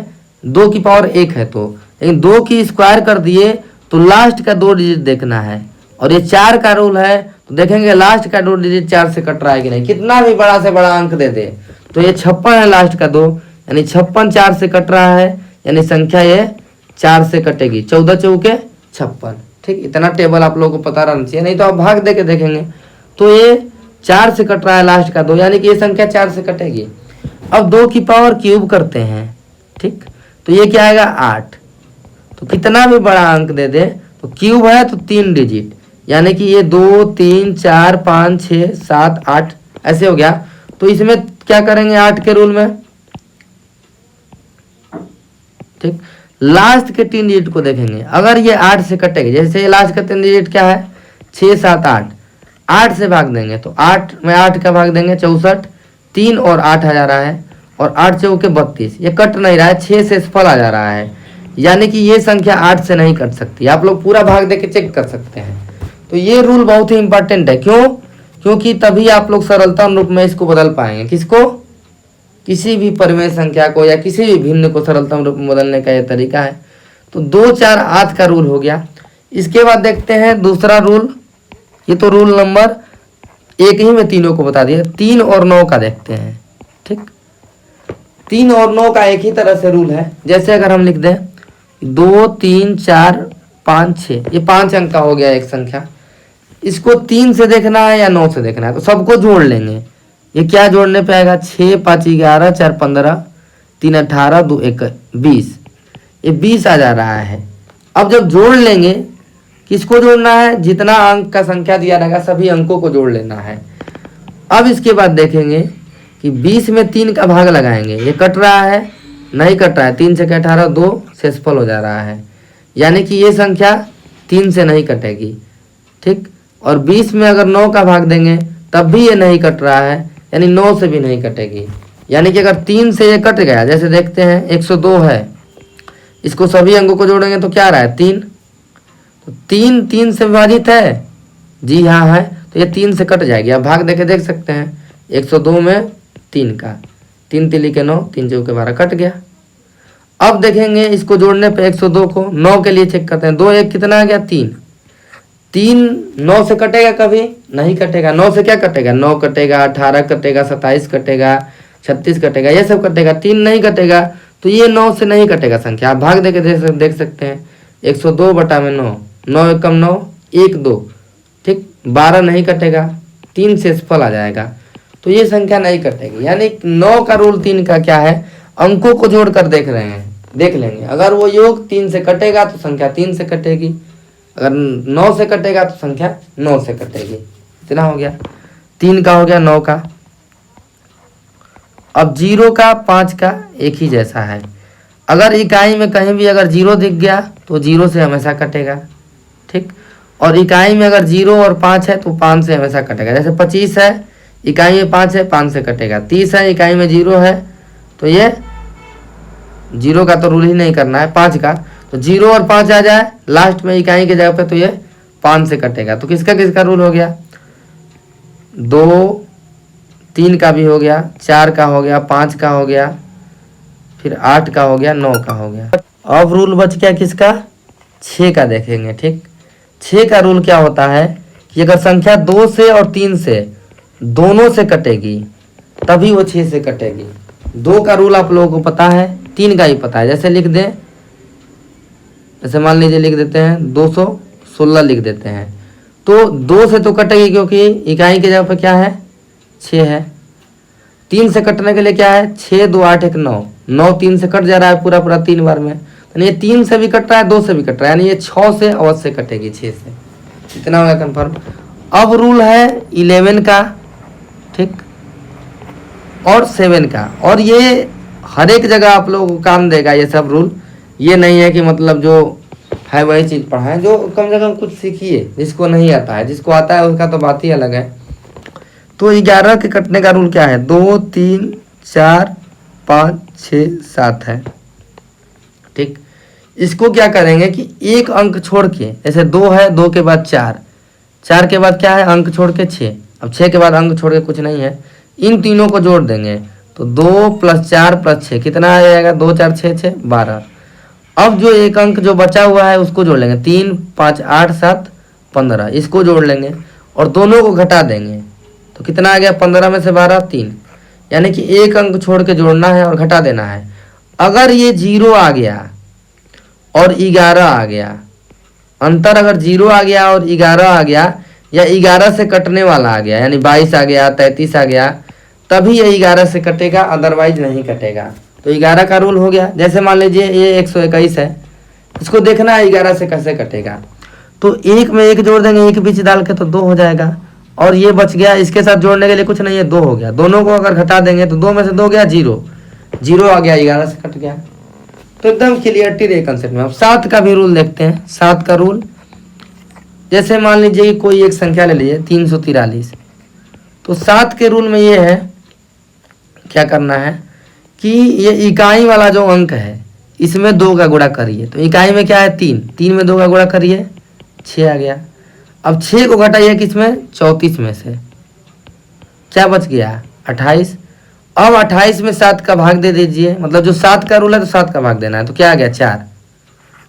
2 की पावर 1 है। तो लेकिन 2 की स्क्वायर कर दिए तो लास्ट का 2 डिजिट देखना है, और ये 4 का रूल है, तो देखेंगे लास्ट का 2 डिजिट 4 से कट रहा है कि नहीं। कितना भी बड़ा से बड़ा अंक दे दे, तो ये 56 है लास्ट का 2, यानी 56 4 से कट रहा है, यानी संख्या ये 4 से कटेगी। 14 चौके 56। ठीक, इतना टेबल आप लोगों को पता रहना चाहिए, नहीं तो आप भाग दे के देखेंगे तो ये 4 से कट रहा है लास्ट का 2, यानी कि ये संख्या 4 से कटेगी। अब 2 की पावर क्यूब करते हैं। ठीक, तो ये क्या आएगा 8। तो कितना भी बड़ा अंक दे दे, तो क्यूब है तो 3 डिजिट, यानी कि ये 2, 3, 4, 5, 6, 7, 8 ऐसे हो गया। तो इसमें क्या करेंगे 8 के रूल में, ठीक, लास्ट के 3 डिजिट को देखेंगे। अगर ये 8 से कटेगी, जैसे लास्ट का 3 डिजिट क्या है 6, 7, 8, 8 से भाग देंगे तो 8 में 8 का भाग देंगे 64, 3 और 8 आ जा रहा है, और 8 चौके 32, ये कट नहीं रहा है, 6 से सफल आ जा रहा है, यानी कि ये संख्या 8 से नहीं कट सकती। आप लोग पूरा भाग दे के चेक कर सकते हैं। तो ये रूल बहुत ही इंपॉर्टेंट है। क्यों? क्योंकि तभी आप लोग सरलतम रूप में इसको बदल पाएंगे। किसको? किसी भी परिमेय संख्या को या किसी भी भिन्न को सरलतम रूप में बदलने का यह तरीका है। तो 2, 4, 8 का रूल हो गया। इसके बाद देखते हैं दूसरा रूल। ये तो रूल नंबर एक ही में तीनों को बता दिया। 3 और 9 का देखते हैं। ठीक, 3 और 9 का एक ही तरह से रूल है। जैसे अगर हम लिख दें 2 3 4 5 6, ये 5 अंक का हो गया एक संख्या। इसको 3 से देखना है या 9 से देखना है, तो सबको जोड़ लेंगे। ये क्या जोड़ने पे आएगा, 6 5 11 4 15 3 18 2 1 20, ये 20 आ जा रहा है। अब जब जोड़ लेंगे, किसको जोड़ना है, जितना अंक का संख्या दिया रहेगा सभी अंकों को जोड़ लेना है। अब इसके बाद देखेंगे कि 20 में 3 का भाग लगाएंगे, ये कट रहा है, नहीं कट रहा है, 3 से 18 2 शेषफल हो जा रहा है, यानी कि ये संख्या 3 से नहीं कटेगी। ठीक, और 20 में अगर 9 का भाग देंगे तब भी ये नहीं कट रहा है, यानी 9 से भी नहीं कटेगी। यानी कि अगर 3 से ये कट गया, जैसे देखते हैं 102 है, इसको सभी अंकों को जोड़ेंगे तो क्या आ रहा है 3, तो 3 3 से विभाजित है, जी हाँ है, तो ये 3 से कट जाएगी। अब भाग देके देख सकते हैं 102 में 3 का, 3 तिली के 9 3 चौके 12 कट गया। अब देखेंगे इसको जोड़ने पे 102 को 9 के लिए चेक करते हैं, 2 1 कितना आ गया 3, 3 9 से कटेगा, कभी नहीं कटेगा। 9 से क्या कटेगा, 9 कटेगा, 18 कटेगा, 27 कटेगा, 36 कटेगा, ये सब कटेगा, 3 नहीं कटेगा, तो ये 9 से नहीं कटेगा संख्या। आप भाग देके देख सकते हैं 102 बटा में 9, 9 एकम 9 1 2, ठीक, 12 नहीं कटेगा, 3 शेषफल आ जाएगा, तो ये संख्या नहीं कटेगी। यानी 9 का रूल 3 का क्या है, अंकों को जोड़कर देख रहे हैं, देख लेंगे। अगर वो योग 3 से कटेगा तो संख्या 3 से कटेगी, अगर 9 से कटेगा तो संख्या 9 से कटेगी। इतना हो गया, 3 का हो गया, 9 का। अब 0 का 5 का एक ही जैसा है। अगर इकाई में कहीं भी अगर 0 दिख गया तो 0 से हमेशा कटेगा। ठीक, और इकाई में अगर 0 और 5 है तो 5 से हमेशा कटेगा। जैसे 25 है, इकाई में 5 है, 5 से कटेगा। 30 है, इकाई में 0 है, तो ये 0 का तो रूल ही नहीं करना है, 5 का, तो 0 और 5 आ जाए लास्ट में इकाई के जगह पे, तो ये 5 से कटेगा। तो किसका किसका रूल हो गया, 2 3 का भी हो गया, 4 का हो गया, 5 का हो गया, फिर 8 का हो गया, 9 का हो गया। अब रूल बच गया किसका, 6 का देखेंगे। ठीक, 6 का रूल क्या होता है कि अगर संख्या 2 से और 3 से दोनों से कटेगी तभी वो 6 से कटेगी। 2 का रूल आप लोगों को पता है, 3 का ही पता है। जैसे लिख दें, जैसे मान लीजिए लिख देते हैं 216 लिख देते हैं, तो 2 से तो कटेगी क्योंकि इकाई की जगह पर क्या है 6 है। 3 से कटने के लिए क्या है, 6 2 8 1 9, 9 3 से कट जा रहा है पूरा पूरा 3 बार में, यानी ये 3 से भी कट रहा है, 2 से भी कट रहा है, यानी ये 6 से अवश्य कटेगी, 6 से। इतना होगा कंफर्म। अब रूल है 11 का, ठीक, और 7 का, और ये हर एक जगह आप लोगों को काम देगा ये सब रूल। ये नहीं है कि मतलब जो है वही चीज़ पढ़ाएं, जो कम से कम कुछ सीखिए। जिसको नहीं आता है, जिसको आता है उसका तो बात ही अलग है। तो 11 के कटने का रूल क्या है, 2 3 4 5 6 7 है। ठीक, इसको क्या करेंगे कि एक अंक छोड़ के, जैसे 2 है, 2 के बाद 4, 4 के बाद क्या है अंक छोड़ के 6, अब 6 के बाद अंक छोड़ के कुछ नहीं है, इन तीनों को जोड़ देंगे तो 2 + 4 + 6 कितना आ जाएगा, 2 4 6 6 12। अब जो एक अंक जो बचा हुआ है उसको जोड़ लेंगे, 3 5 8 7 15, इसको जोड़ लेंगे और दोनों को घटा देंगे तो कितना आ गया, 15 में से 12 3, यानी कि एक अंक छोड़ के जोड़ना है और घटा देना है। अगर ये 0 आ गया और 11 आ गया, अंतर अगर 0 आ गया और 11 आ गया, या 11 से कटने वाला आ गया, यानी 22 आ गया 33 आ गया, तभी ये 11 से कटेगा, अदरवाइज नहीं कटेगा। तो 11 का रूल हो गया। जैसे मान लीजिए ये 121 है, इसको देखना है 11 से कैसे कटेगा, तो एक में एक जोड़ देंगे, एक बीच डाल के, तो 2 हो जाएगा। और ये बच गया, इसके साथ जोड़ने के लिए कुछ नहीं है, 2 हो गया। दोनों को अगर घटा देंगे तो 2 में से 2 गया 0, 0 आ गया, 11 से कट गया। तो एकदम क्लियरिटी रहे कंसेप्ट में। अब 7 का भी रूल देखते हैं। 7 का रूल, जैसे मान लीजिए कोई एक संख्या ले लीजिए 343, तो 7 के रूल में ये है, क्या करना है कि ये इकाई वाला जो अंक है इसमें 2 का गुणा करिए। तो इकाई में क्या है 3, 3 में 2 का गुणा करिए 6 आ गया। अब 6 को घटाइए किसमें, 34 में से, क्या बच गया 28। अब 28 में 7 का भाग दे दीजिए, मतलब जो 7 का रूल है तो 7 का भाग देना है, तो क्या आ गया 4,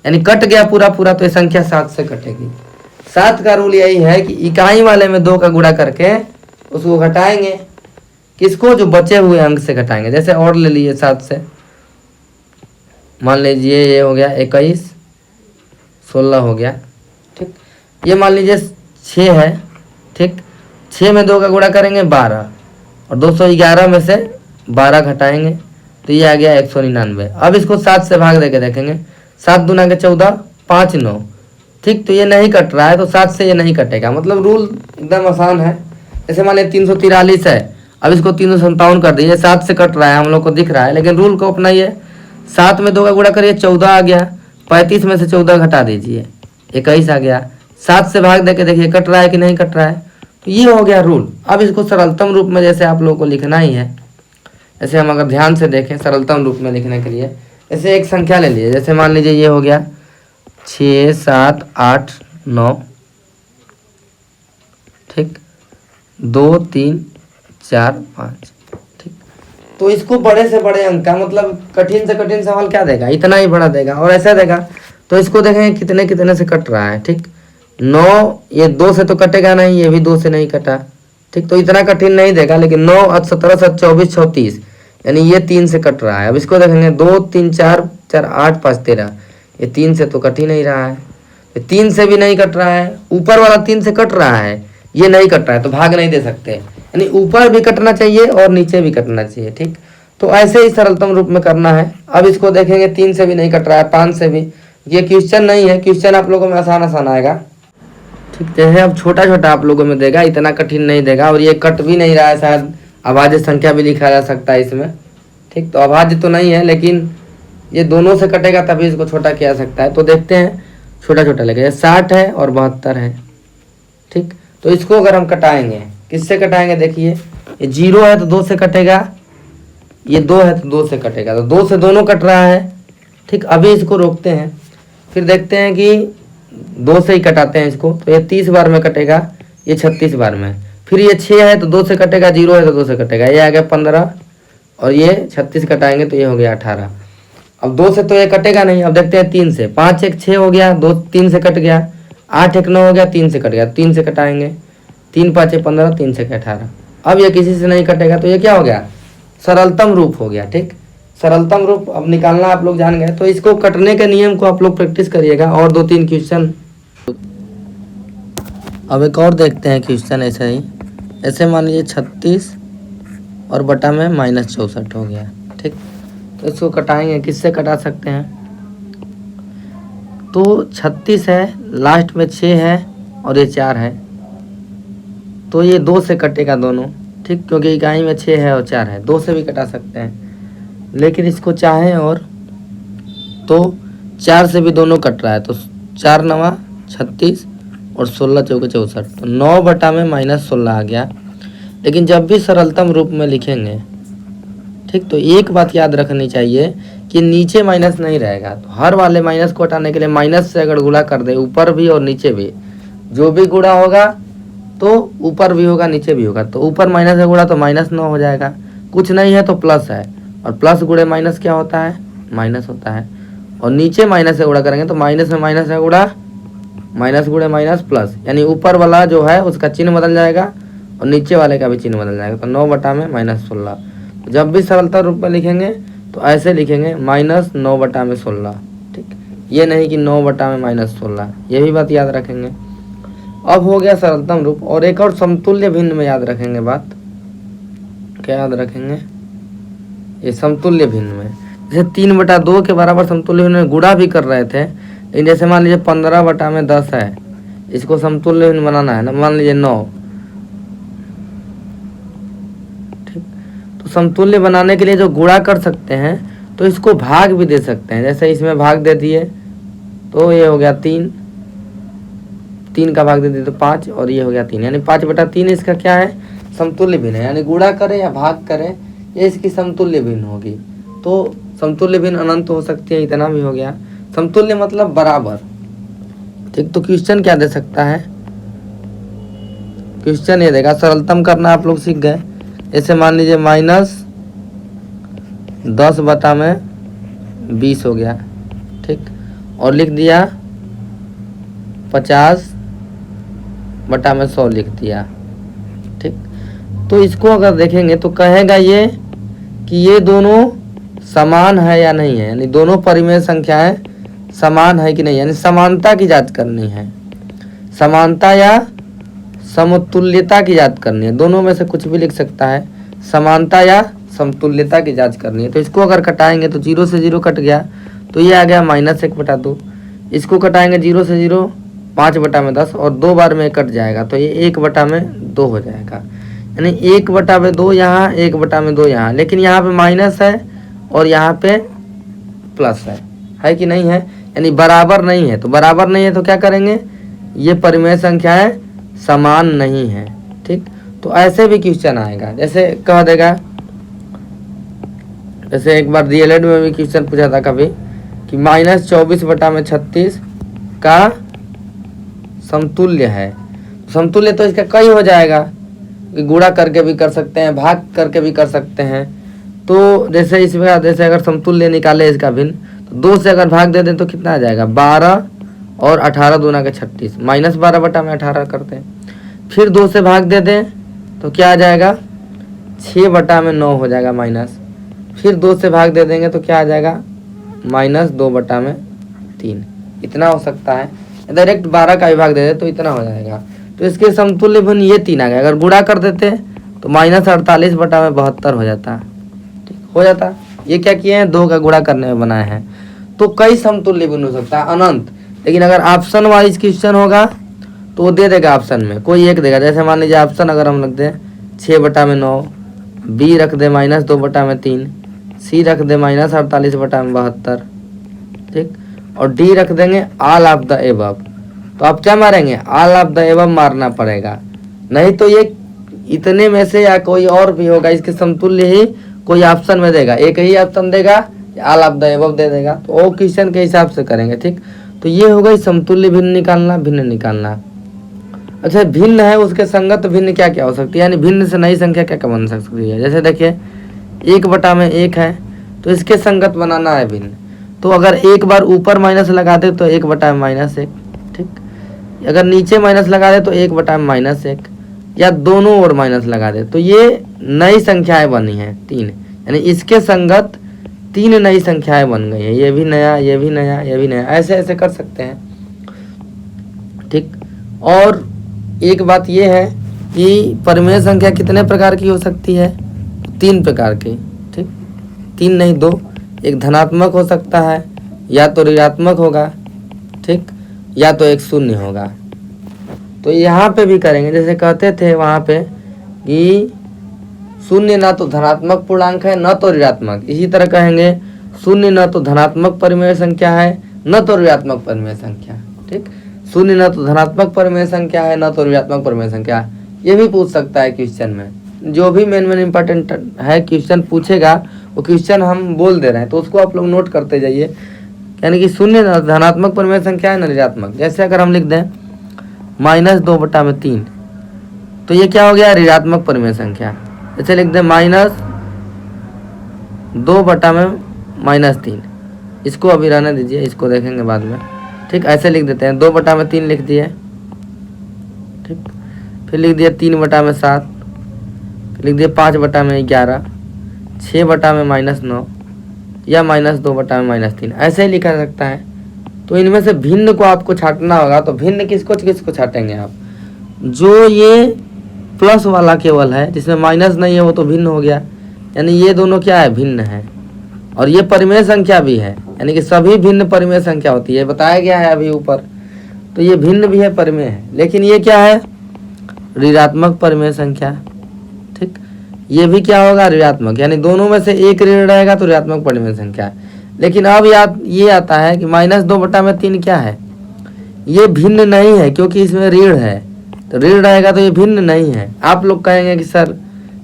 यानी कट गया पूरा पूरा, तो ये संख्या 7 से कटेगी। 7 का रूल यही है कि इकाई वाले में 2 का गुणा करके तो उसको घटाएंगे, किसको, जो बचे हुए अंक से घटाएंगे। जैसे और ले लिए 7 से, मान लीजिए ये हो गया 21, 16 हो गया, ठीक। ये मान लीजिए 6 है, ठीक। 6 में 2 का गुणा करेंगे 12, और 211 में से 12 घटाएंगे तो ये आ गया 199। अब इसको 7 से भाग देके देखेंगे, 7 दूना के 14, 5 9, ठीक। तो ये नहीं कट रहा है, तो 7 से ये नहीं कटेगा। मतलब रूल एकदम आसान है। जैसे मान लिया 343 है, अब इसको 357 कर दीजिए, 7 से कट रहा है, हम लोग को दिख रहा है, लेकिन रूल को अपनाइए। 7 में 2 का गुणा करिए, 14 आ गया, 35 में से 14 घटा दीजिए, 21 आ गया। 7 से भाग देके देखिए कट रहा है कि नहीं कट रहा है, तो ये हो गया रूल। अब इसको सरलतम रूप में जैसे आप लोगों को लिखना ही है, जैसे हम अगर ध्यान से देखें सरलतम रूप में लिखने के लिए, जैसे एक संख्या ले लीजिए, जैसे मान लीजिए ये हो गया 6 7 8 9, ठीक, 2 3 4 5, ठीक। तो इसको बड़े से बड़े अंक का मतलब कठिन से कठिन सवाल क्या देगा, इतना ही बड़ा देगा। और ऐसा देगा तो इसको देखेंगे कितने कितने से कट रहा है, ठीक। 9 ये 2 से तो कटेगा नहीं, ये भी 2 से नहीं कटा, ठीक। तो इतना कठिन नहीं देगा, लेकिन 9 17 7 24 34, यानी ये 3 से कट रहा है। अब इसको देखेंगे 2 3 4 4 8 5 13, ये 3 से तो कट ही नहीं रहा है, ये 3 से भी नहीं कट रहा है, ऊपर वाला 3 से कट रहा है, ये नहीं कट रहा है, तो भाग नहीं दे सकते। यानी ऊपर भी कटना चाहिए और नीचे भी कटना चाहिए, ठीक। तो ऐसे ही सरलतम रूप में करना है। अब इसको देखेंगे 3 से भी नहीं कट रहा है, 5 से भी। ये क्वेश्चन नहीं है, क्वेश्चन आप लोगों में आसान आसान आएगा, ठीक। जैसे अब छोटा छोटा आप लोगों में देगा, इतना कठिन नहीं देगा। और ये कट भी नहीं रहा है, शायद अभाज्य संख्या भी लिखा जा सकता है इसमें, ठीक। तो अभाज्य तो नहीं है, लेकिन ये दोनों से कटेगा तभी इसको छोटा किया जा सकता है। तो देखते हैं छोटा छोटा लेके, 60 है और 72 है, ठीक। तो इसको अगर हम कटाएंगे, किससे कटाएंगे, देखिए ये 0 है तो 2 से कटेगा, ये 2 है तो 2 से कटेगा, तो 2 से दोनों कट रहा है, ठीक। अभी इसको रोकते हैं, फिर देखते हैं कि 2 से ही कटाते हैं इसको, तो ये 30 बार में कटेगा, ये 36 बार में। फिर ये 6 है तो 2 से कटेगा, 0 है तो 2 से कटेगा, ये आ गया 15, और ये 36 कटाएंगे तो ये हो गया 18। अब 2 से तो ये कटेगा नहीं। अब देखते हैं 3 से, 5 1 6 हो गया, 2 3 से कट गया, 8 1 9 हो गया, 3 से कट गया, 3 से कटाएंगे, 3 5 15, 3 से 18। अब ये किसी से नहीं कटेगा, तो ये क्या हो गया, सरलतम रूप हो गया, ठीक। सरलतम रूप अब निकालना आप लोग जान गए, तो इसको कटने के नियम को आप लोग प्रैक्टिस करिएगा, और 2-3 क्वेश्चन। अब एक और देखते हैं क्वेश्चन ऐसा ही। ऐसे मान लीजिए 36 और बटा में -64 हो गया, ठीक। तो इसको कटाएंगे, किससे कटा सकते हैं, तो 36 है, लास्ट में 6 है और ये 4 है, तो ये 2 से कटेगा दोनों, ठीक। क्योंकि इकाई में 6 है और 4 है, 2 से भी कटा सकते हैं। लेकिन इसको चाहें और तो 4 से भी दोनों कट रहा है, तो 4 9 36 और 16 चौके 64, तो 9 बटा में -16 आ गया। लेकिन जब भी सरलतम रूप में लिखेंगे, ठीक, तो एक बात याद रखनी चाहिए कि नीचे माइनस नहीं रहेगा। तो हर वाले माइनस को हटाने के लिए माइनस से अगर गुणा कर दे, ऊपर भी और नीचे भी, जो भी गुणा होगा तो ऊपर भी होगा नीचे भी होगा। तो ऊपर माइनस से गुणा तो -9 हो जाएगा, कुछ नहीं है तो प्लस है, और प्लस गुणे माइनस क्या होता है, माइनस होता है। और नीचे माइनस से गुणा करेंगे तो माइनस में माइनस से गुणा, माइनस गुणे माइनस प्लस, यानी ऊपर वाला जो है उसका चिन्ह बदल जाएगा और नीचे वाले का भी चिन्ह बदल जाएगा। तो 9 बटा में -16। जब भी सरलता रूप में लिखेंगे तो ऐसे लिखेंगे -9 बटा में 16, ठीक। ये नहीं कि 9 बटा में -16, ये भी बात याद रखेंगे। अब हो गया सरलतम रूप। और एक और समतुल्य भिन्न में याद रखेंगे बात, क्या याद रखेंगे, ये समतुल्य भिन्न में जैसे 3/2 के बराबर समतुल्य भिन्न में गुणा भी कर रहे थे। लेकिन जैसे मान लीजिए 15 बटा में 10 है, इसको समतुल्य भिन्न बनाना है ना, मान लीजिए 9, ठीक। तो समतुल्य बनाने के लिए जो गुणा कर सकते हैं तो इसको भाग भी दे सकते हैं। जैसे इसमें भाग दे दिए तो ये हो गया 3, 3 का भाग दे दिए तो 5, और ये हो गया 3, यानी 5/3 इसका क्या है, समतुल्य भिन्न है। यानी गुणा करे या भाग करे, ये इसकी समतुल्य भिन्न होगी। तो समतुल्य भिन्न अनंत हो सकती है, इतना भी हो गया। समतुल्य मतलब बराबर, ठीक। तो क्वेश्चन क्या दे सकता है, क्वेश्चन ये देगा, सरलतम करना आप लोग सीख गए। जैसे मान लीजिए -10 बटा में 20 हो गया, ठीक। और लिख दिया 50 बटा में 100 लिख दिया, ठीक। तो इसको अगर देखेंगे तो कहेगा ये कि ये दोनों समान है या नहीं है, यानी दोनों परिमेय संख्याएं समान है कि नहीं, यानी समानता की जांच करनी है, समानता या समतुल्यता की जांच करनी है, दोनों में से कुछ भी लिख सकता है, समानता या समतुल्यता की जांच करनी है। तो इसको अगर कटाएंगे तो 0 से 0 कट गया, तो ये आ गया -1/2। इसको कटाएंगे 0 से 0 5/10 और 2 बार में कट जाएगा, तो ये 1/2 हो जाएगा, यानी 1/2 यहाँ 1/2 यहाँ, लेकिन यहाँ पे माइनस है और यहाँ पे प्लस है कि नहीं है, यानी बराबर नहीं है। तो बराबर नहीं है तो क्या करेंगे, ये परिमेय संख्याएं समान नहीं है। ठीक, तो ऐसे भी क्वेश्चन आएगा, जैसे कह देगा, जैसे एक बार डीएलएड में भी क्वेश्चन पूछा था कभी कि -24/36 का समतुल्य है। समतुल्य तो इसका कई हो जाएगा, कि गुणा करके भी कर सकते हैं, भाग करके भी कर सकते हैं। तो जैसे इसमें जैसे अगर समतुल्य निकाले इसका भिन्न, तो 2 से अगर भाग दे दें तो कितना आ जाएगा, 12 और 18 दूना के 36, -12/18 करते हैं। फिर 2 से भाग दे दें तो क्या आ जाएगा, 6/9 हो जाएगा माइनस। फिर 2 से भाग दे देंगे तो क्या आ जाएगा, -2/3। इतना हो सकता है। डायरेक्ट 12 का विभाग दे दे तो इतना हो जाएगा। तो इसके समतुल्य भिन्न ये 3 आ गए। अगर गुणा कर देते तो -48/72 हो जाता। ठीक हो जाता। ये क्या किए हैं, 2 का गुणा करने में बनाए हैं। तो कई समतुल्य भिन्न हो सकता है, अनंत। लेकिन अगर ऑप्शन वाइज क्वेश्चन होगा तो वो दे देगा, ऑप्शन में कोई एक देगा। जैसे मान लीजिए ऑप्शन अगर हम रख दें 6/9, बी रख दे -2/3, सी रख दे -48/72, ठीक, और डी रख देंगे ऑल ऑफ द एबव। तो आप क्या मारेंगे, ऑल ऑफ द एबव मारना पड़ेगा, नहीं तो ये इतने में से या कोई और भी होगा, इसके समतुल्य ही कोई ऑप्शन में देगा, एक ही ऑप्शन देगा, ऑल ऑफ द एबव दे देगा। तो वो क्वेश्चन के हिसाब से करेंगे। ठीक, तो ये हो गई समतुल्य भिन्न निकालना, भिन्न निकालना। अच्छा, भिन्न है उसके संगत भिन्न क्या क्या हो सकती है, यानी भिन्न से नई संख्या क्या क्या बन सकती है। जैसे देखिए 1/1 है तो इसके संगत बनाना है भिन्न। तो अगर एक बार ऊपर माइनस लगा दे तो 1/-1, ठीक, अगर नीचे माइनस लगा दे तो 1/-1, या दोनों ओर माइनस लगा दे तो ये नई संख्याएं बनी हैं 3, यानी इसके संगत 3 नई संख्याएं बन गई हैं। ये भी नया, ये भी नया, ये भी नया, ऐसे ऐसे कर सकते हैं। ठीक, और एक बात ये है कि परिमेय संख्या कितने प्रकार की हो सकती है, 3 प्रकार की। ठीक, 3 नहीं 2, एक धनात्मक हो सकता है, या तो ऋणात्मक होगा, ठीक, या तो एक शून्य होगा। तो यहाँ पे भी करेंगे, जैसे कहते थे वहाँ पे कि शून्य ना तो धनात्मक पूर्णांक है न तो ऋणात्मक, इसी तरह कहेंगे शून्य न तो धनात्मक परिमेय संख्या है न तो ऋणात्मक परिमेय संख्या। ठीक, शून्य न तो धनात्मक परिमेय संख्या है न तो ऋणात्मक परिमेय संख्या, ये भी पूछ सकता है क्वेश्चन में। जो भी मेन इंपॉर्टेंट है क्वेश्चन पूछेगा, वो क्वेश्चन हम बोल दे रहे हैं, तो उसको आप लोग नोट करते जाइए। यानी कि शून्य धनात्मक परिमेय संख्या है न ऋणात्मक। जैसे अगर हम लिख दें -2/3, तो ये क्या हो गया, ऋणात्मक परिमेय संख्या। जैसे लिख दें -2/-3, इसको अभी रहने दीजिए, इसको देखेंगे बाद में। ठीक, ऐसे लिख देते हैं, 2/3 लिख दिए, ठीक, फिर लिख दिया 3/7, लिख दिया 5/11, 6/-9, या -2/-3, ऐसे ही लिखा सकता है। तो इनमें से भिन्न को आपको छांटना होगा। तो भिन्न किसको किसको छाटेंगे आप, जो ये प्लस वाला केवल है जिसमें माइनस नहीं है वो तो भिन्न हो गया, यानी ये दोनों क्या है, भिन्न है। और ये परिमेय संख्या भी है, यानी कि सभी भिन्न परिमेय संख्या होती है, बताया गया है अभी ऊपर। तो ये भिन्न भी है, परिमेय है, लेकिन ये क्या है, ऋणात्मक परिमेय संख्या। ठीक, ये भी क्या होगा, ऋणात्मक, यानी दोनों में से एक ऋण रहेगा तो ऋणात्मक परिमेय संख्या है। लेकिन अब याद ये आता है कि -2/3 क्या है, ये भिन्न नहीं है क्योंकि इसमें ऋण है, तो ऋण रहेगा तो ये भिन्न नहीं है। आप लोग कहेंगे कि सर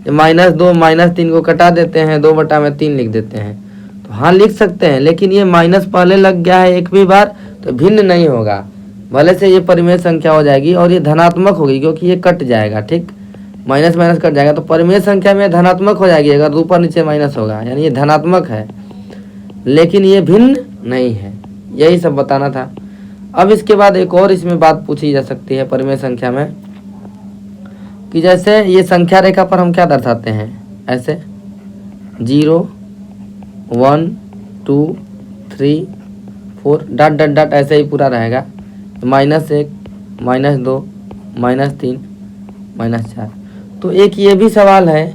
ये -2 -3 को कटा देते हैं, 2/3 लिख देते हैं। तो हाँ लिख सकते हैं, लेकिन ये माइनस पहले लग गया है एक भी बार तो भिन्न नहीं होगा। भले से ये परिमेय संख्या हो जाएगी और ये धनात्मक होगी क्योंकि ये कट जाएगा। ठीक, माइनस माइनस कट जाएगा तो परिमेय संख्या में धनात्मक हो जाएगी अगर ऊपर नीचे माइनस होगा, यानी ये धनात्मक है लेकिन ये भिन्न नहीं है। यही सब बताना था। अब इसके बाद एक और इसमें बात पूछी जा सकती है परिमेय संख्या में, कि जैसे ये संख्या रेखा पर हम क्या दर्शाते हैं, ऐसे 0 1 2 3 4 डॉट डॉट डॉट ऐसे ही पूरा रहेगा। -1 -2 -3 -4। तो एक ये भी सवाल है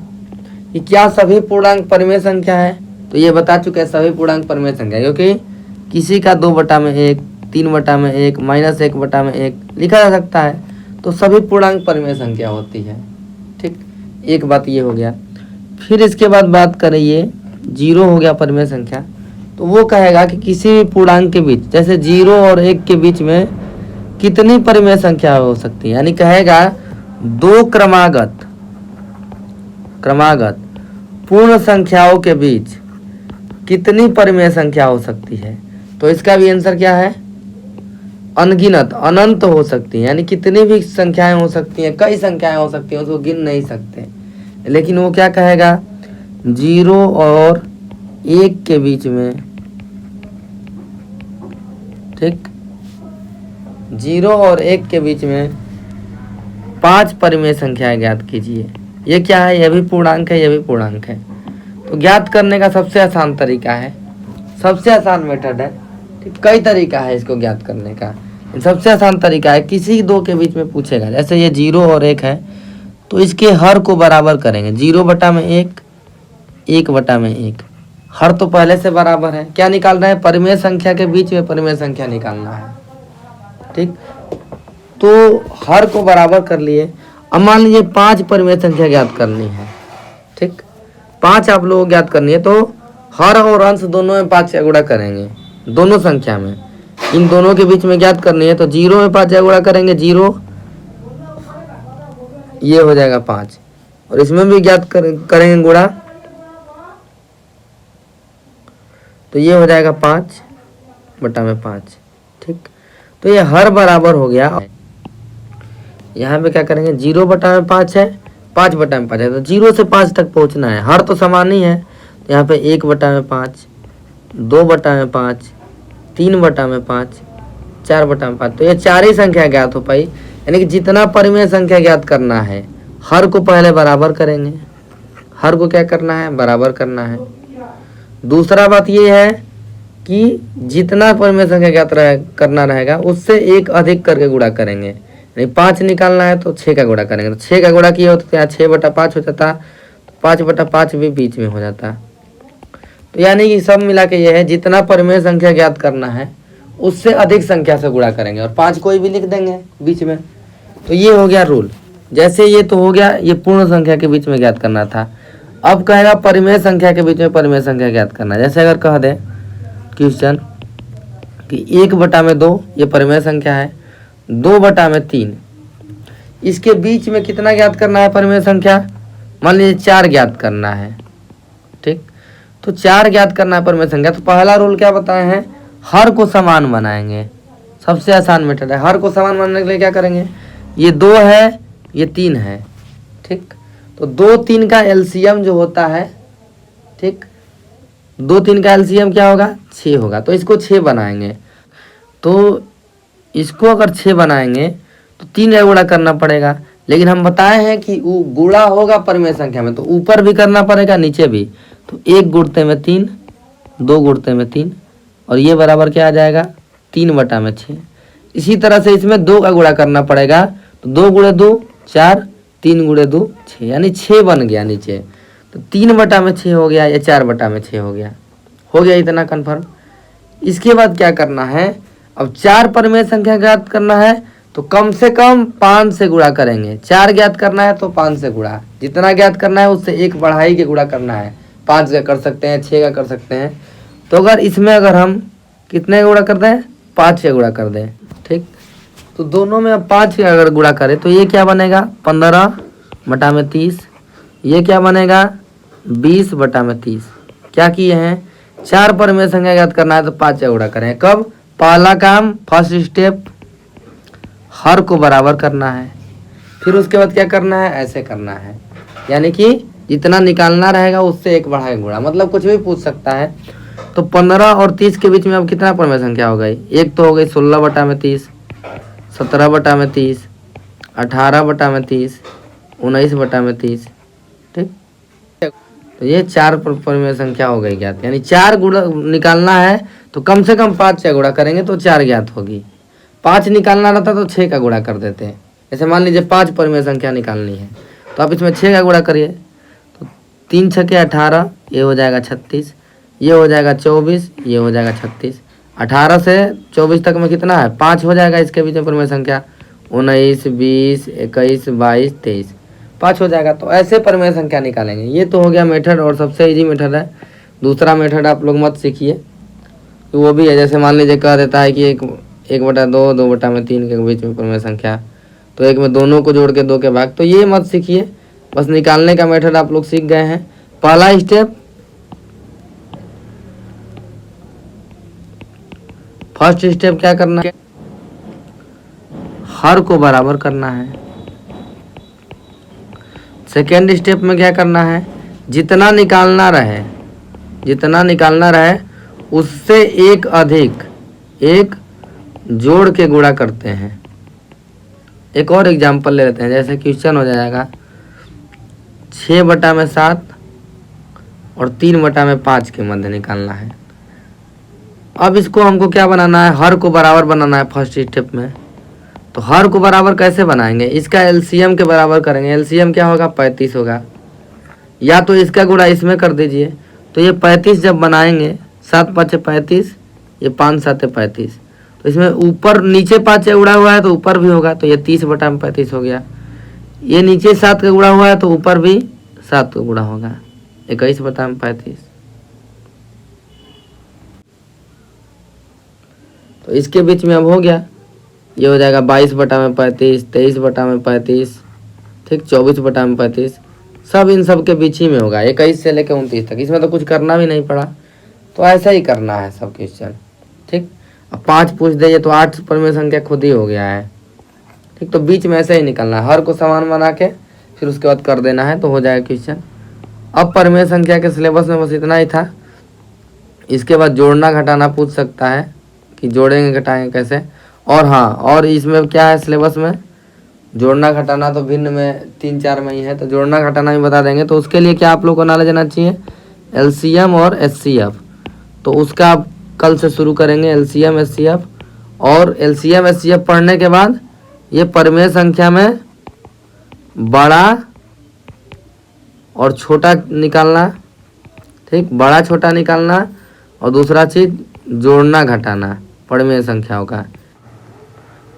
कि क्या सभी पूर्णांक परिमेय संख्या है, तो ये बता चुके हैं सभी पूर्णांक परिमेय संख्या, क्योंकि किसी का 2/1 3/1 -1/1 लिखा जा सकता है, तो सभी पूर्णांक परिमेय संख्या होती है। ठीक, एक बात ये हो गया। फिर इसके बाद बात करें, ये 0 हो गया परिमेय संख्या, तो वो कहेगा कि किसी भी पूर्णांक के बीच, जैसे 0 और 1 के बीच में कितनी परिमेय संख्या हो सकती है, यानी कहेगा 2 क्रमागत पूर्ण संख्याओं के बीच कितनी परिमेय संख्या हो सकती है। तो इसका भी आंसर क्या है, अनगिनत, अनंत हो सकती है, यानी कितनी भी संख्याएं हो सकती हैं, कई संख्याएं हो सकती हैं, उसको गिन नहीं सकते। लेकिन वो क्या कहेगा, 0 और 1 के बीच में, ठीक, 0 और 1 के बीच में 5 परिमेय संख्याएं ज्ञात कीजिए। ये क्या है, यह भी पूर्णांक है, यह भी पूर्णांक है। तो ज्ञात करने का सबसे आसान तरीका है, सबसे आसान मेथड है, ठीक, कई तरीका है इसको ज्ञात करने का। सबसे आसान तरीका है, किसी दो के बीच में पूछेगा, जैसे ये 0 और 1 है, तो इसके हर को बराबर करेंगे, 0/1 1/1। हर तो पहले से बराबर है, क्या निकालना है, परिमेय संख्या के बीच में परिमेय संख्या निकालना है। ठीक, तो हर को बराबर कर लिए। अब मान लीजिए 5 परिमेय संख्या ज्ञात करनी है, ठीक, 5 आप लोगों को ज्ञात करनी है, तो हर और अंश दोनों में 5 से गुणा करेंगे, दोनों संख्या में, इन दोनों के बीच में ज्ञात करनी है। तो 0 में 5 से गुणा करेंगे, 0, ये हो जाएगा 5, और इसमें भी ज्ञात करेंगे गुणा, तो ये हो जाएगा 5/5। ठीक, तो ये हर बराबर हो गया। यहाँ पे क्या करेंगे, 0/5 है, 5/5 है, तो 0 से 5 तक पहुँचना है, हर तो समान ही है। तो यहाँ पे 1/5, 2/5, 3/5, 4/5, तो ये 4 ही संख्या ज्ञात हो पाई। यानी कि जितना परिमेय संख्या ज्ञात करना है, हर को पहले बराबर करेंगे, हर को क्या करना है, बराबर करना है। दूसरा बात ये है कि जितना परिमेय संख्या ज्ञात करना रहेगा, उससे एक अधिक करके गुणा करेंगे। यानी 5 निकालना है तो 6 का गुणा करेंगे, तो 6 का गुणा किया होता तो यहाँ 6/5 हो जाता, तो 5/5 भी बीच में हो जाता। तो यानी कि सब मिला के ये है, जितना परिमेय संख्या ज्ञात करना है उससे अधिक संख्या से गुणा करेंगे, और 5 कोई भी लिख देंगे बीच में। तो ये हो गया रूल। जैसे ये तो हो गया, ये पूर्ण संख्या के बीच में ज्ञात करना था। अब कहेगा परिमेय संख्या के बीच में परिमेय संख्या ज्ञात करना। जैसे अगर कह दे क्वेश्चन कि 1/2 ये परिमेय संख्या है, 2/3, इसके बीच में कितना ज्ञात करना है परिमेय संख्या, मान लीजिए 4 ज्ञात करना है। ठीक, तो 4 ज्ञात करना है परिमेय संख्या। तो पहला रूल क्या बताए हैं, हर को समान बनाएंगे, सबसे आसान मेथड है। हर को समान बनाने के लिए क्या करेंगे, ये 2 है, ये 3 है, ठीक, तो 2 3 का एलसीएम जो होता है, ठीक, 2 3 का एलसीएम क्या होगा, 6 होगा। तो इसको 6 बनाएंगे, तो इसको अगर 6 बनाएंगे तो 3 का गुणा करना पड़ेगा। लेकिन हम बताए हैं कि गुणा होगा परिमेय संख्या में, तो ऊपर भी करना पड़ेगा, नीचे भी। तो 1 गुणते में 3, 2 गुणते में 3, और ये बराबर क्या आ जाएगा, 3/6। इसी तरह से इसमें 2 का गुणा करना पड़ेगा, तो 2 × 2 4, 3 × 2 6, यानी 6 बन गया नीचे। तो 3/6 हो गया, या 4/6 हो गया इतना कन्फर्म। इसके बाद क्या करना है, अब 4 परिमेय संख्या ज्ञात करना है, तो कम से कम 5 से गुणा करेंगे। 4 ज्ञात करना है तो 5 से गुणा, जितना ज्ञात करना है उससे 1 बढ़ाई के गुणा करना है। 5 का कर सकते हैं, 6 का कर सकते हैं। तो अगर इसमें अगर हम कितने का गुणा कर दें, 5 से गुणा कर दें, ठीक, तो दोनों में अब 5 का अगर गुणा करें तो ये क्या बनेगा, 15/30। ये क्या बनेगा, 20/30। क्या किए हैं, 4 परिमेय संख्या ज्ञात करना है तो 5 से गुणा करें। कब, पहला काम, फर्स्ट स्टेप, हर को बराबर करना है। फिर उसके बाद क्या करना है, ऐसे करना है, यानी कि जितना निकालना रहेगा उससे 1 बढ़ाए गुणा, मतलब कुछ भी पूछ सकता है। तो 15 और 30 के बीच में अब कितना परिमेय संख्या हो गई, एक तो हो गई 16/30, 17/30, 18/30, 19/30। ठीक, तो ये 4 परिमेय संख्या हो गई ज्ञात। यानी 4 गुणा निकालना है तो कम से कम 5 से गुणा करेंगे तो 4 ज्ञात होगी। 5 निकालना रहता तो 6 का गुणा कर देते हैं। जैसे मान लीजिए 5 परिमेय संख्या निकालनी है तो आप इसमें 6 का गुणा करिए, तो 3 छके 18, ये हो जाएगा 36, ये हो जाएगा 24, ये हो जाएगा 36। 18 से 24 तक में कितना है? 5 हो जाएगा इसके बीच में परिमेय संख्या। 19, 20, 21, 22, 23, 5 हो जाएगा। तो ऐसे परिमेय संख्या निकालेंगे। ये तो हो गया मेथड और सबसे इजी मेथड है। दूसरा मेथड आप लोग मत सीखिए, तो वो भी है। जैसे मान लीजिए कह देता है कि 1/2, 2/3 के बीच में परिमेय संख्या, तो 1 में दोनों को जोड़ के 2 के भाग, तो ये मत सीखिए। बस निकालने का मेथड आप लोग सीख गए हैं। पहला स्टेप, फर्स्ट स्टेप क्या करना है? हर को बराबर करना है। सेकेंड स्टेप में क्या करना है? जितना निकालना रहे उससे एक अधिक एक जोड़ के गुणा करते हैं। एक और एग्जांपल ले लेते हैं। जैसे क्वेश्चन हो जाएगा 6/7 और 3/5 के मध्य निकालना है। अब इसको हमको क्या बनाना है? हर को बराबर बनाना है फर्स्ट स्टेप में। तो हर को बराबर कैसे बनाएंगे? इसका एलसीएम के बराबर करेंगे। एलसीएम क्या होगा? 35 होगा। या तो इसका गुणा इसमें कर दीजिए। तो ये 35 जब बनाएंगे, 7×5 = 35, ये 5×7 = 35। तो इसमें ऊपर नीचे 5 से उड़ा हुआ है तो ऊपर भी होगा, तो ये 30/35 हो गया। ये नीचे 7 का गुणा हुआ है तो ऊपर भी 7 का गुणा होगा, 21/35। तो इसके बीच में अब हो गया, ये हो जाएगा 22/35, 23/35, ठीक, 24/35। सब इन सब के बीच ही में होगा, 21 से लेकर 29 तक। इसमें तो कुछ करना भी नहीं पड़ा, तो ऐसा ही करना है सब क्वेश्चन। ठीक, अब 5 पूछ दे तो 8 परिमेय संख्या खुद ही हो गया है। ठीक, तो बीच में ऐसे ही निकलना है, हर को समान बना के फिर उसके बाद कर देना है तो हो जाएगा क्वेश्चन। अब परिमेय संख्या के सिलेबस में बस इतना ही था। इसके बाद जोड़ना घटाना पूछ सकता है कि जोड़ेंगे घटाएंगे कैसे। और हाँ, और इसमें क्या है सिलेबस में? जोड़ना घटाना तो भिन्न में 3-4 में ही है, तो जोड़ना घटाना भी बता देंगे। तो उसके लिए क्या आप लोग को नॉलेज आना चाहिए? एलसीएम और एचसीएफ। तो उसका आप कल से शुरू करेंगे, एलसीएम एचसीएफ। और एलसीएम एचसीएफ पढ़ने के बाद ये परिमेय संख्या में बड़ा और छोटा निकालना, ठीक, बड़ा छोटा निकालना। और दूसरा चीज़ जोड़ना घटाना परिमेय संख्याओं का।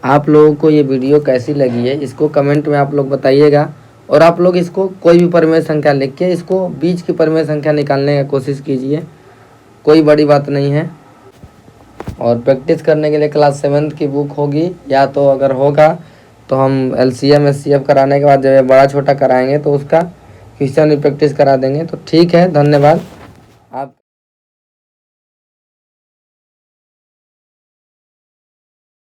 आप लोगों को ये वीडियो कैसी लगी है इसको कमेंट में आप लोग बताइएगा। और आप लोग इसको कोई भी परिमेय संख्या लिख के इसको बीच की परिमेय संख्या निकालने की कोशिश कीजिए, कोई बड़ी बात नहीं है। और प्रैक्टिस करने के लिए क्लास 7 की बुक होगी, या तो अगर होगा तो हम एलसीएम एचसीएफ कराने के बाद जब ये बड़ा छोटा कराएंगे तो उसका क्वेश्चन भी प्रैक्टिस करा देंगे। तो ठीक है, धन्यवाद। आप